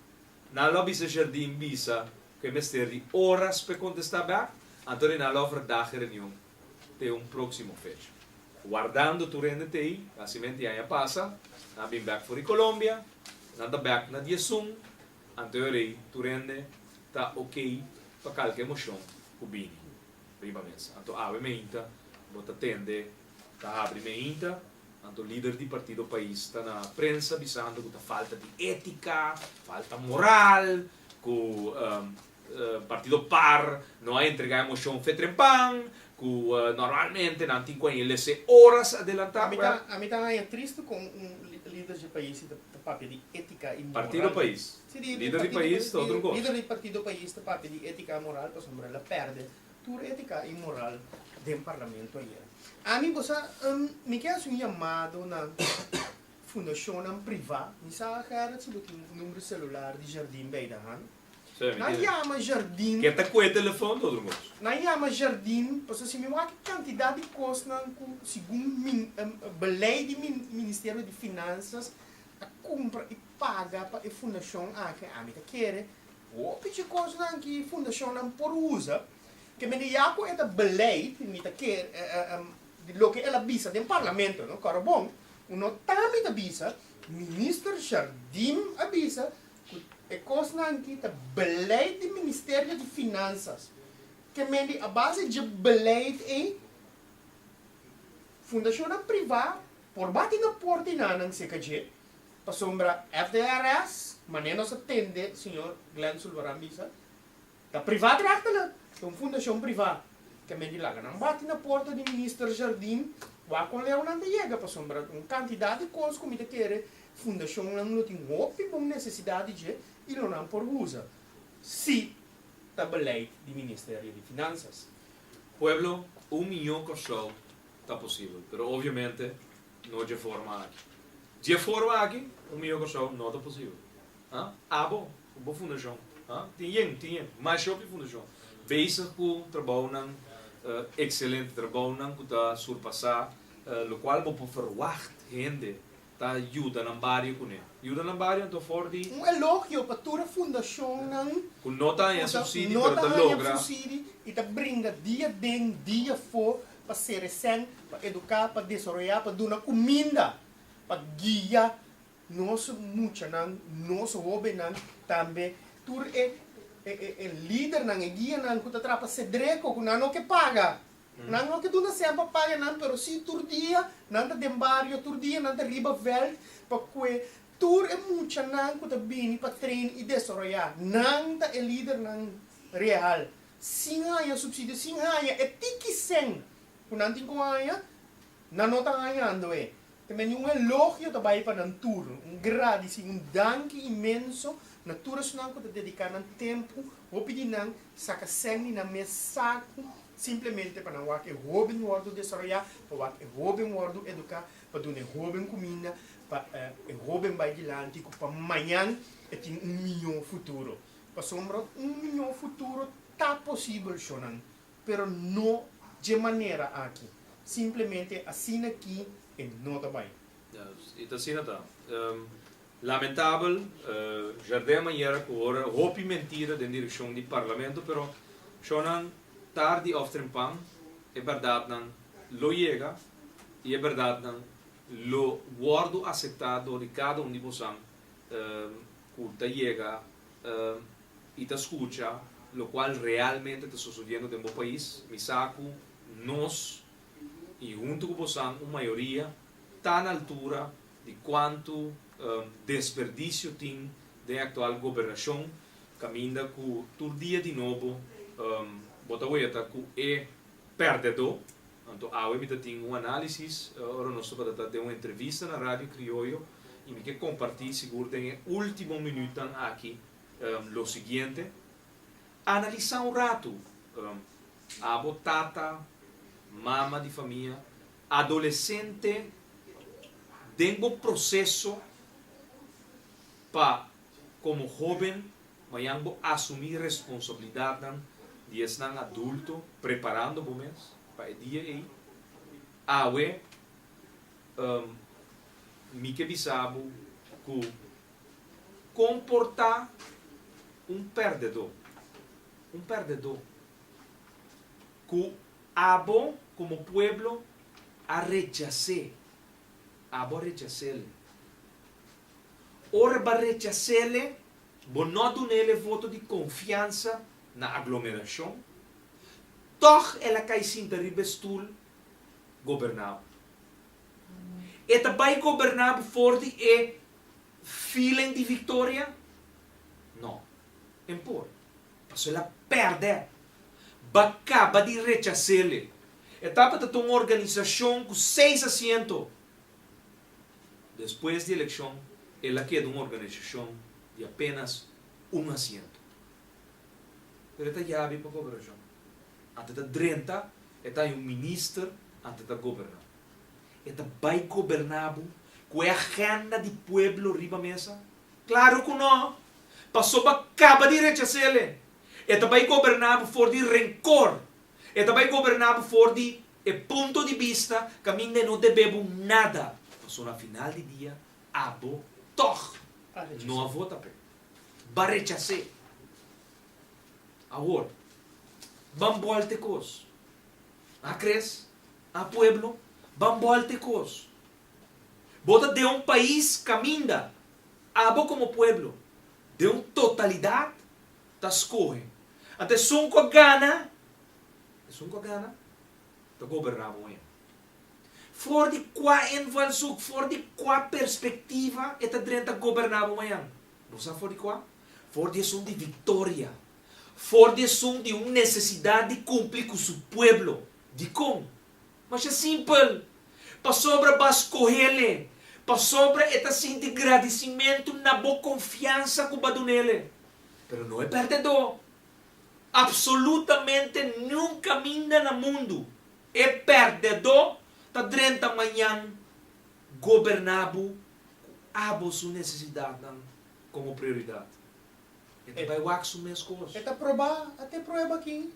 não lo bisa Jardim bisa que mestre de horas para contestar back então não lo verdade reunião tem próximo fecha. Guardando tu rende tei, a semente já passa, na bem back for Colômbia, nada back na dia sum, anterior tu rende tá ok para qualquer emoção que bini prima mesa anto ave meinta bota tende tá abre meinta anto líder do partido país está na prensa bisando que tá falta de ética falta moral que partido par não é entregar emoção fetrempang que normalmente não tem com ele horas adelantar A mim tá triste com líder de país da papel de ética e moral. partido país Sim, líder do país tá outro coisa líder do partido país da papel de ética e moral, para sombra ela perde toda ética e moral do parlamento aí. A mim você me quer um chamado na fundação privada, me sabe que se botar número celular de jardim bem da hand. Na chama jardim. que tá com o telefone todo mundo Na chama jardim, porque se me uma quantidade de custos segundo beleid do Ministério de Finanças a compra e paga para a fundação que a mim quer. O pedir coisas que a fundação não por usa, que me diga que é beleid, me quer de lo que ela visa do parlamento, não cara bom. Uno também avisa, ministro jardim avisa e coisas que é beleid do Ministério de Finanças. Que me a base de beleid é fundação privada por bater na porta e não sei o que para sombra FDRS, mas não se atende, senhor Glenn Sulvarambisa, da privada lá, é uma fundação privada, que me diz lá, não bate na porta do ministro Jardim, vai com Leão não chega para sombra, uma quantidade de coisas como ele quer, fundação não tem uma necessidade de, e não por usa, se está beleid do Ministério de Finanças. pueblo 1 milhão de pessoas está possível mas obviamente não de forma aqui de forma aqui 1 milhão de pessoas não está possível bom boa fundação tem mais show de fundação veja que trabalham excelente trabalham que está surpassar o qual vou verwacht gente tá ajuda na barrio com ele ajuda na barrio então for de Elogio para toda a fundação com nota em subsídio nota para em logra subsídio e te brinda dia den dia for para ser recém para educar para desenvolver para dar comida para guiar nosso mucha nosso jovem também tur é líder nang é guia nang que trapa cedreco que não que paga não que tu não sempre paga não pero se tur dia não de barrio tur dia não de riba veld para que tur é mucha nang que bini para trein e desenvolver não é líder nang real singa subsídio singa é tiki sen não tem como não está ganhando também um elogio também para o tour, grado, um danke imenso na tour nacional que dedicar tempo, vou pedir não, saca sangue na minha saco, simplesmente para não que jovem wordo desenvolver, para que jovem wordo educar, para dar jovem comida, para jovem vai adiante, para amanhã tem milhão futuro. Para sombra milhão futuro tá possível chonan, pero não de maneira aqui, simplesmente assim aqui e não está bem. Então assim está. Lamentável, Jardim Manhera que agora roupa mentira da direção do parlamento, pero chonan tarde of trempang, é verdade não lo chega e é verdade não lo guardo aceitado de cada de vocês que chega e te escucha, lo qual realmente está sucedendo no meu país, me saco nós e junto com vocês, uma maioria está na altura de quanto desperdício tem da atual governação, caminha que todo dia de novo bota que é perdedor. Então, a UEM tem um análise, agora nós vamos ter uma entrevista na Rádio Criollo e me quer compartilhar, seguro, tem último minuto aqui, o seguinte, analisar um rato, a botata, mama de família, adolescente, tenho processo para, como jovem, mas assumir responsabilidade de ser adulto, preparando o mês, para o dia aí. Awe, me que bisabo, que comportar perdedor. Perdedor. Que abo, como pueblo, a rechazar. Abo rechazar. Ora ba rechazar, Bom não do nele voto de confiança na aglomeração, toch ela cai sim da ribestul governava. E também governava forte e feeling de vitória? Não. Impor. Mas ela perde. Acaba de rechazar-lhe. Etapa de uma organização com 6 assentos. Depois da eleição, ela queda uma organização de apenas 1 assento. Pero esta já para a governação. Antes de 30, está um ministro antes de governar. Esta vai governar com a agenda do pueblo riba mesa? Claro que não. Passou para acaba de rechazar-lhe. Esta vai governar por de rancor. Esta vai governar por de ponto de vista que a mim não devemos nada. Passou na final do dia, abo, toch. Não a vota para. Vai rechazar. Agora, vamos voltar com isso. A cres, a pueblo, vamos voltar com isso. Bota de um país caminha, abo como pueblo, de uma totalidade, tá escorre. Até sunco gana, tá governar amanhã. For de qua invalsuk, for de qua perspectiva, eta drenta governar amanhã. Você for de qua? For de som de vitória. For de som de uma necessidade de cumprir com o seu pueblo. De como? Mas é simples. Para sobra vas correle. Para sobra eta sim de agradecimento na boa confiança com o badunele. Pero não é perdedor. Absolutamente nunca caminha no mundo. É perdedor. Tá durante a manhã governado a sua necessidade como prioridade. Então vai waxar minhas coisas. Esta prova, até prova aqui.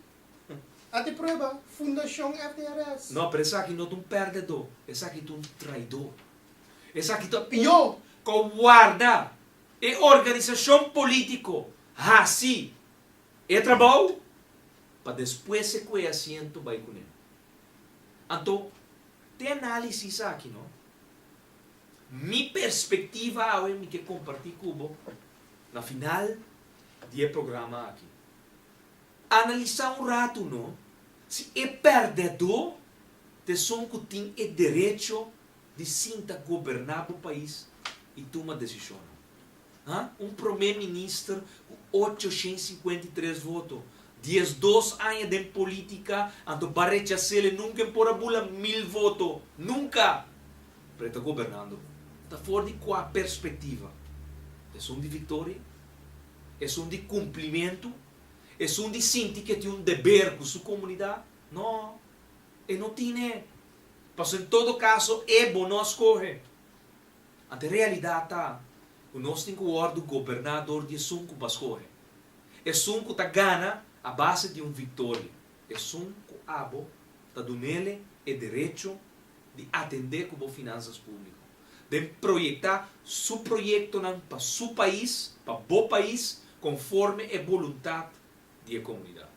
Até prova, Fundação FDRS. Não, mas esse aqui não é um perdedor. Esse aqui é um traidor. Esse aqui é Pior. covarde. É organização política. Assim. É trabalho para depois se coer assento vai com ele. Então, tem análise aqui, não? Minha perspectiva é que compartilho com você na final do programa aqui. Analisar um rato, não? Se é perdedor, te som que tem o direito de sinta governar o país e tomar decisão. Primeiro-ministro com 853 votos. 12 anos de política, anto barrecha se ele nunca por bula 1000 votos. Nunca! Pero está governando. Está fora de qual perspectiva? É de vitória? É de cumprimento? É de sentir que tem um dever com sua comunidade? Não. E não tem. Mas em todo caso, é bom nós correr. Ante a realidade está. Nós temos o ordem do governador de sunco para escorrer. É sunco está gana a base de uma vitória. É sunco abo está do nele o direito de atender como finanças públicas. De projetar seu projeto para seu país, para o país, conforme a vontade da comunidade.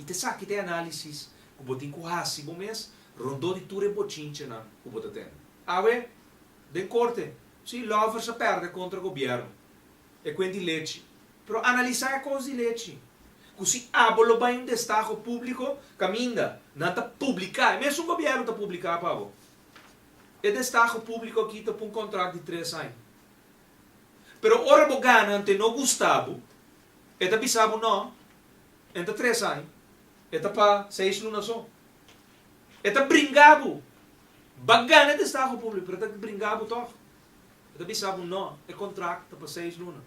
E te sabe que tem análises que você tem que fazer, bom mês, rondou de tudo e bochinche que você tem. Ave, de corte, se lover se perde contra o governo. É quente leite. Pero analisar a coisa de leite. Que se abolo vai um destaque público, caminha, não está publicar. Mesmo o governo está publicar, pavo. E destaque público aqui está para um contrato de 3 anos. Pero ora bogana ante não Gustavo, eta bisabo não, entre 3 anos, eta para 6 lunas só. Eta bringabo, bagana destaque público, pero eta bringabo toch. Eta bisabo não, é contrato para 6 lunas.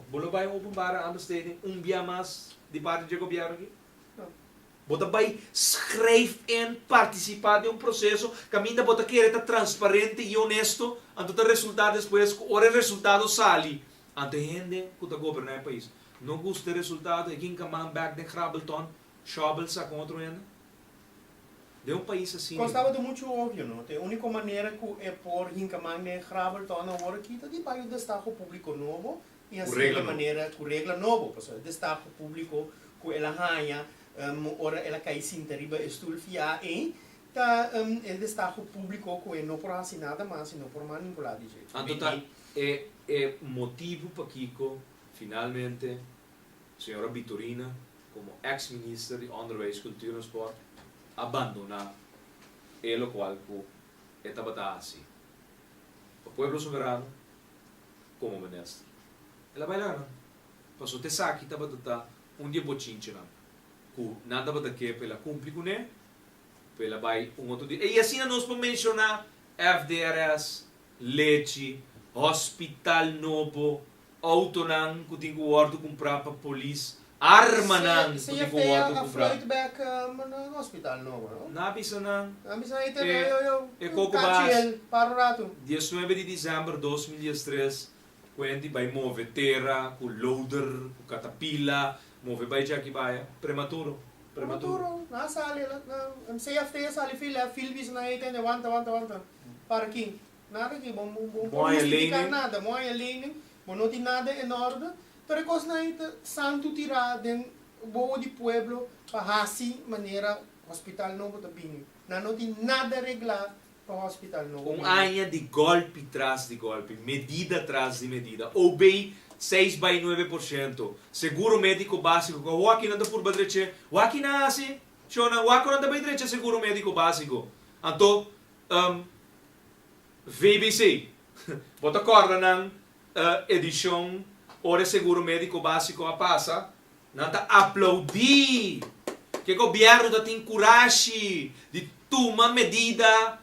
Bolo vai openbare aanbesteding dia mais de parte do governo aqui? Bota vai schrijf in, participar de um processo, caminha bota querer estar transparente e honesto, ante o resultado depois, o resultado sali, ante gente que está governando o país. Não gosta do resultado, e quem camam back de Grabelton, Schauble sa contra ele. De um país assim. Constava de muito óbvio, não? A única maneira que é por Hincamang de Grabelton agora aqui, de vai o destaque público novo, e assim de maneira com regra novo, pessoal, destaque público com ela ganha, ora ela cai sim teriba estul fia em Tá el destaque público que não por assim nada mais, não por manipular de jeito. Anto tá, é motivo para Kiko, finalmente, senhora Vitorina, como ex-ministra de Onderwijs, Cultura e Sport, abandonar o qual estava assim. O pueblo soberano, como ministro. Ela vai lá, não? Passou te saque, estava dia bochinche, não? Que nada para que ela cumpre com ele, ela vai outro dia. E assim nós podemos mencionar FDRS, leite, hospital novo, auto nan, que tem que o comprar para a polícia, arma nan, que tem que o a comprar. Freudback no hospital não? Napisa nan, Ambis aí e Coco para o rato. 19 de dezembro de 2013, quando vai mover terra, com loader, com catapila, mover vai já que vai, prematuro. Na sali, na CFT sali filbis na iten de wanta. Para aqui. Nada aqui, bom explicar nada, moia lening, bom não tem nada em ordem. Pero cos na ita santo tirar den boa de pueblo para assim maneira hospital novo também. Não tem nada regular para o hospital novo. Anha de golpe tras de golpe, medida tras de medida. OBEI 6,9%. Seguro médico básico. O aqui não dá por badreche. O aqui não assim. Chona, o aqui não dá badreche seguro médico básico. Então, VBC. Bota corda ng edição ora seguro médico básico a passa. Nanta aplaudi. Que o governo tem coragem de tomar medida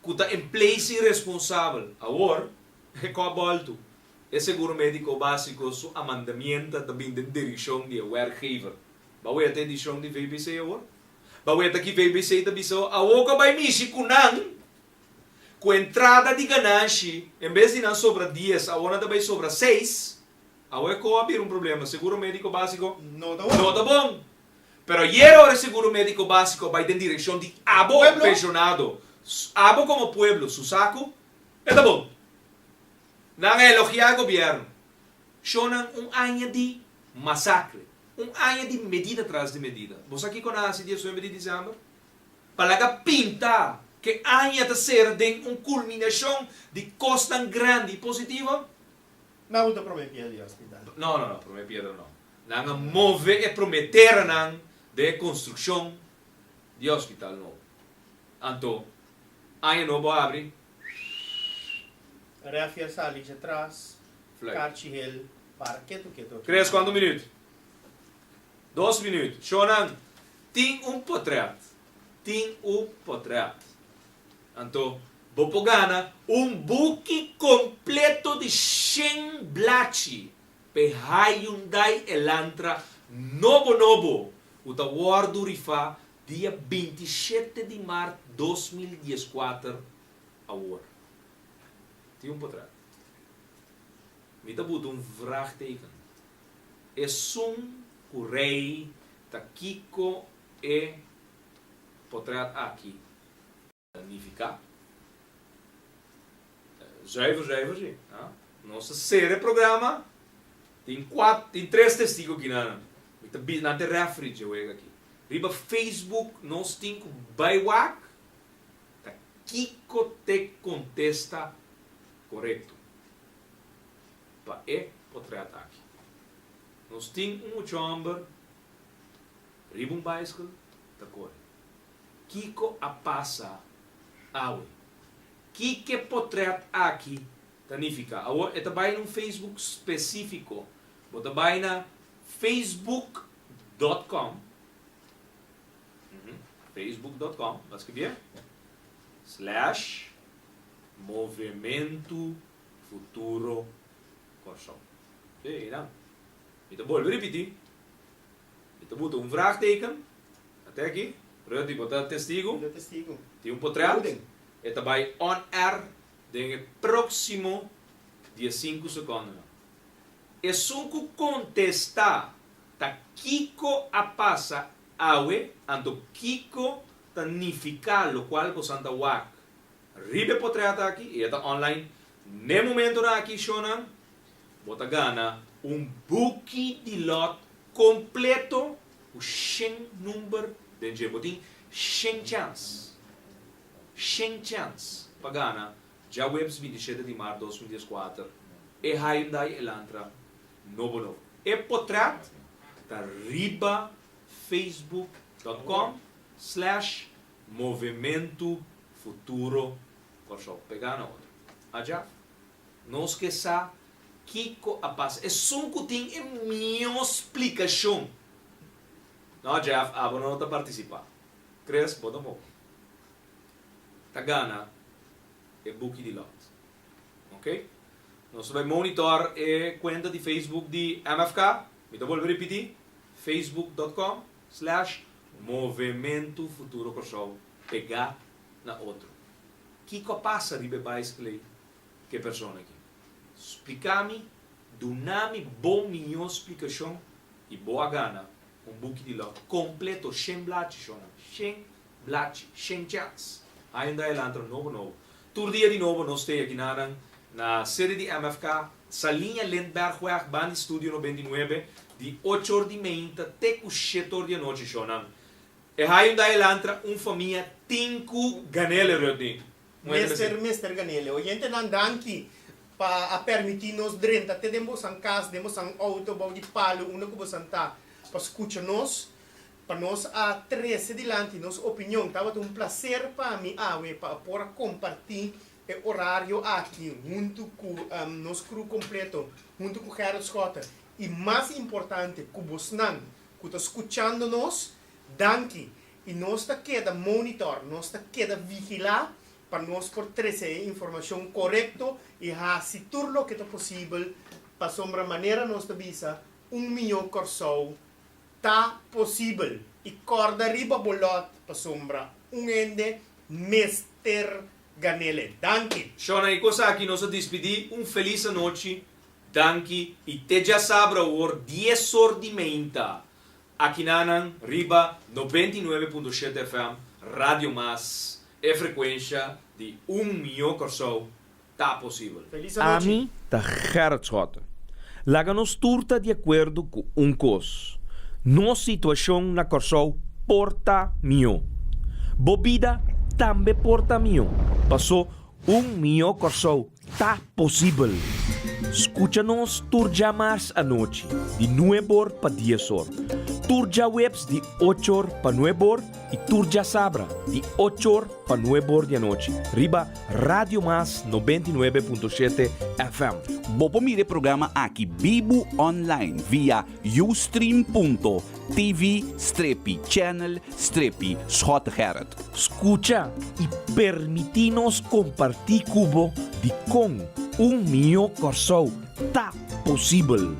que está em place responsável. Agora, é com a volta. É seguro médico básico su amandamento também de direção de werkgever. Bawe até direção de VBC agora. Bawe até que VBC também só a oca vai mexer com entrada de ganância, em vez de não sobra 10, agora também sobra 6. Agora é abrir problema. Seguro médico básico Não tá bom. Pero hora seguro médico básico vai em direção de abo pensionado. Abo como pueblo, su saco, é bom. Não elogiar o governo. Shonan ano de massacre. Ano de medida atrás de medida. Você aqui conhece dia 9 de dezembro? Para pintar que ano está ser de culminação de coisa tão grande e positiva? Não dá para me hospital. Não, prometer não. Não move e prometer não de construção de hospital novo. Então, ano novo abre. Reafia sali de atrás, cartihel, para quieto. 3, 4 minutos. 2 minutos. Shonan, tem portrait. Então, vou pegar book completo de 100 blachi pe Hyundai Elantra novo. O da guardo rifa dia 27 de março de 2014 agora. Tem portrait. Me dá vraagteken. É o rei da Kiko e portrait aqui. Significa zuiver, sim. Nossa série programa tem 3 testigos aqui na refri aqui. Riba Facebook nós temos baiwak da Kiko te contesta correto. Para portrait aqui. Nós temos chamber, riba bicycle, da cor. Kiko a passa awe. Kike portrait aqui, significa. Agora, esta vai num Facebook específico. Bota vai na facebook.com facebook.com, vai escrever /Movimento Futuro Corsão. Ok, não? Então, vou repetir. Então, bota vraagteken. Até aqui. Pronto, bota testigo. Tem portrait. Esta vai on air no próximo dia 5 segundos. E sunku contestar ta Kiko a passa awe ando Kiko ta nificar lo qual ko santa wak. Ribe portrait aqui e esta online. Ne momento na aqui shonan bota gana buki de lot completo o 100 número de botin 100 chance. sem chance pagana já webs 27 de março de 2014 e Hyundai Elantra novo. E potrat tá riba facebook.com/movimento futuro Corsol pegana outro. Aja não esqueça Kiko a paz. É só que tem minha explicação. Não, Jeff, não está participar. Cres, bota mo. Tagana é book de lot. Ok? Nós vamos monitor a conta de Facebook de MFK. Me vou repetir. facebook.com/movimento futuro Corsol pegar na outro. Kiko passa de bebais que pessoa aqui. Explicami, donami bom minha explicação e boa gana book de lot completo, sem blate, sem chance. Ainda é lantra novo. Tur dia de novo nós temos aqui na série de MFK, Salinha Lindbergh, Band Studio 99, de 8h30 até 7h da noite. E ainda é lantra família 5 ganele, Rodney. Mr. Ganele, oyente nan danki pa a permitir nos drenta te demos ang casa, demos ang auto, bau de palo, una que você tá para escutar nos, para nós a 13 dilante, nos opinião, tava um prazer para mim, para por compartilhar o horário aqui, junto com nosso crew completo, junto com o Gerard Scott, e mais importante, com você não, que está escutando nós, danke, e nós está queda monitor, nós está queda vigilar, para nós por trazer informação correta e se tudo que é possível para sombra maneira nós visa milhão Corsol tá possível e corda riba bolot para sombra ende Mr. Ganele. Danke. Shona e cosa aqui nós despedir feliz noite. Danke e te já sabra or 10h aqui nanan riba 99.7 FM Radio Mas é frequência de milhão Corsol tá possível. Feliz A noite. mim, tá Gerard Scott. Laga-nos turta de acordo com coisa. Nossa situação na Corsol porta mio. Bobida também porta mio. Passou milhão Corsol tá possível. Escucha-nos turja mais à noite, de 9h para 10h. Turja webs de 8h para 9h e turja sabra de 8h para 9h da noite. Riba Radio Mas 99.7 FM. Bopo mire programa aqui Bibo Online via ustream.tv/channel/Scott Gerard. Escucha e permitinos compartir cubo de com milhão Corsol tá possível.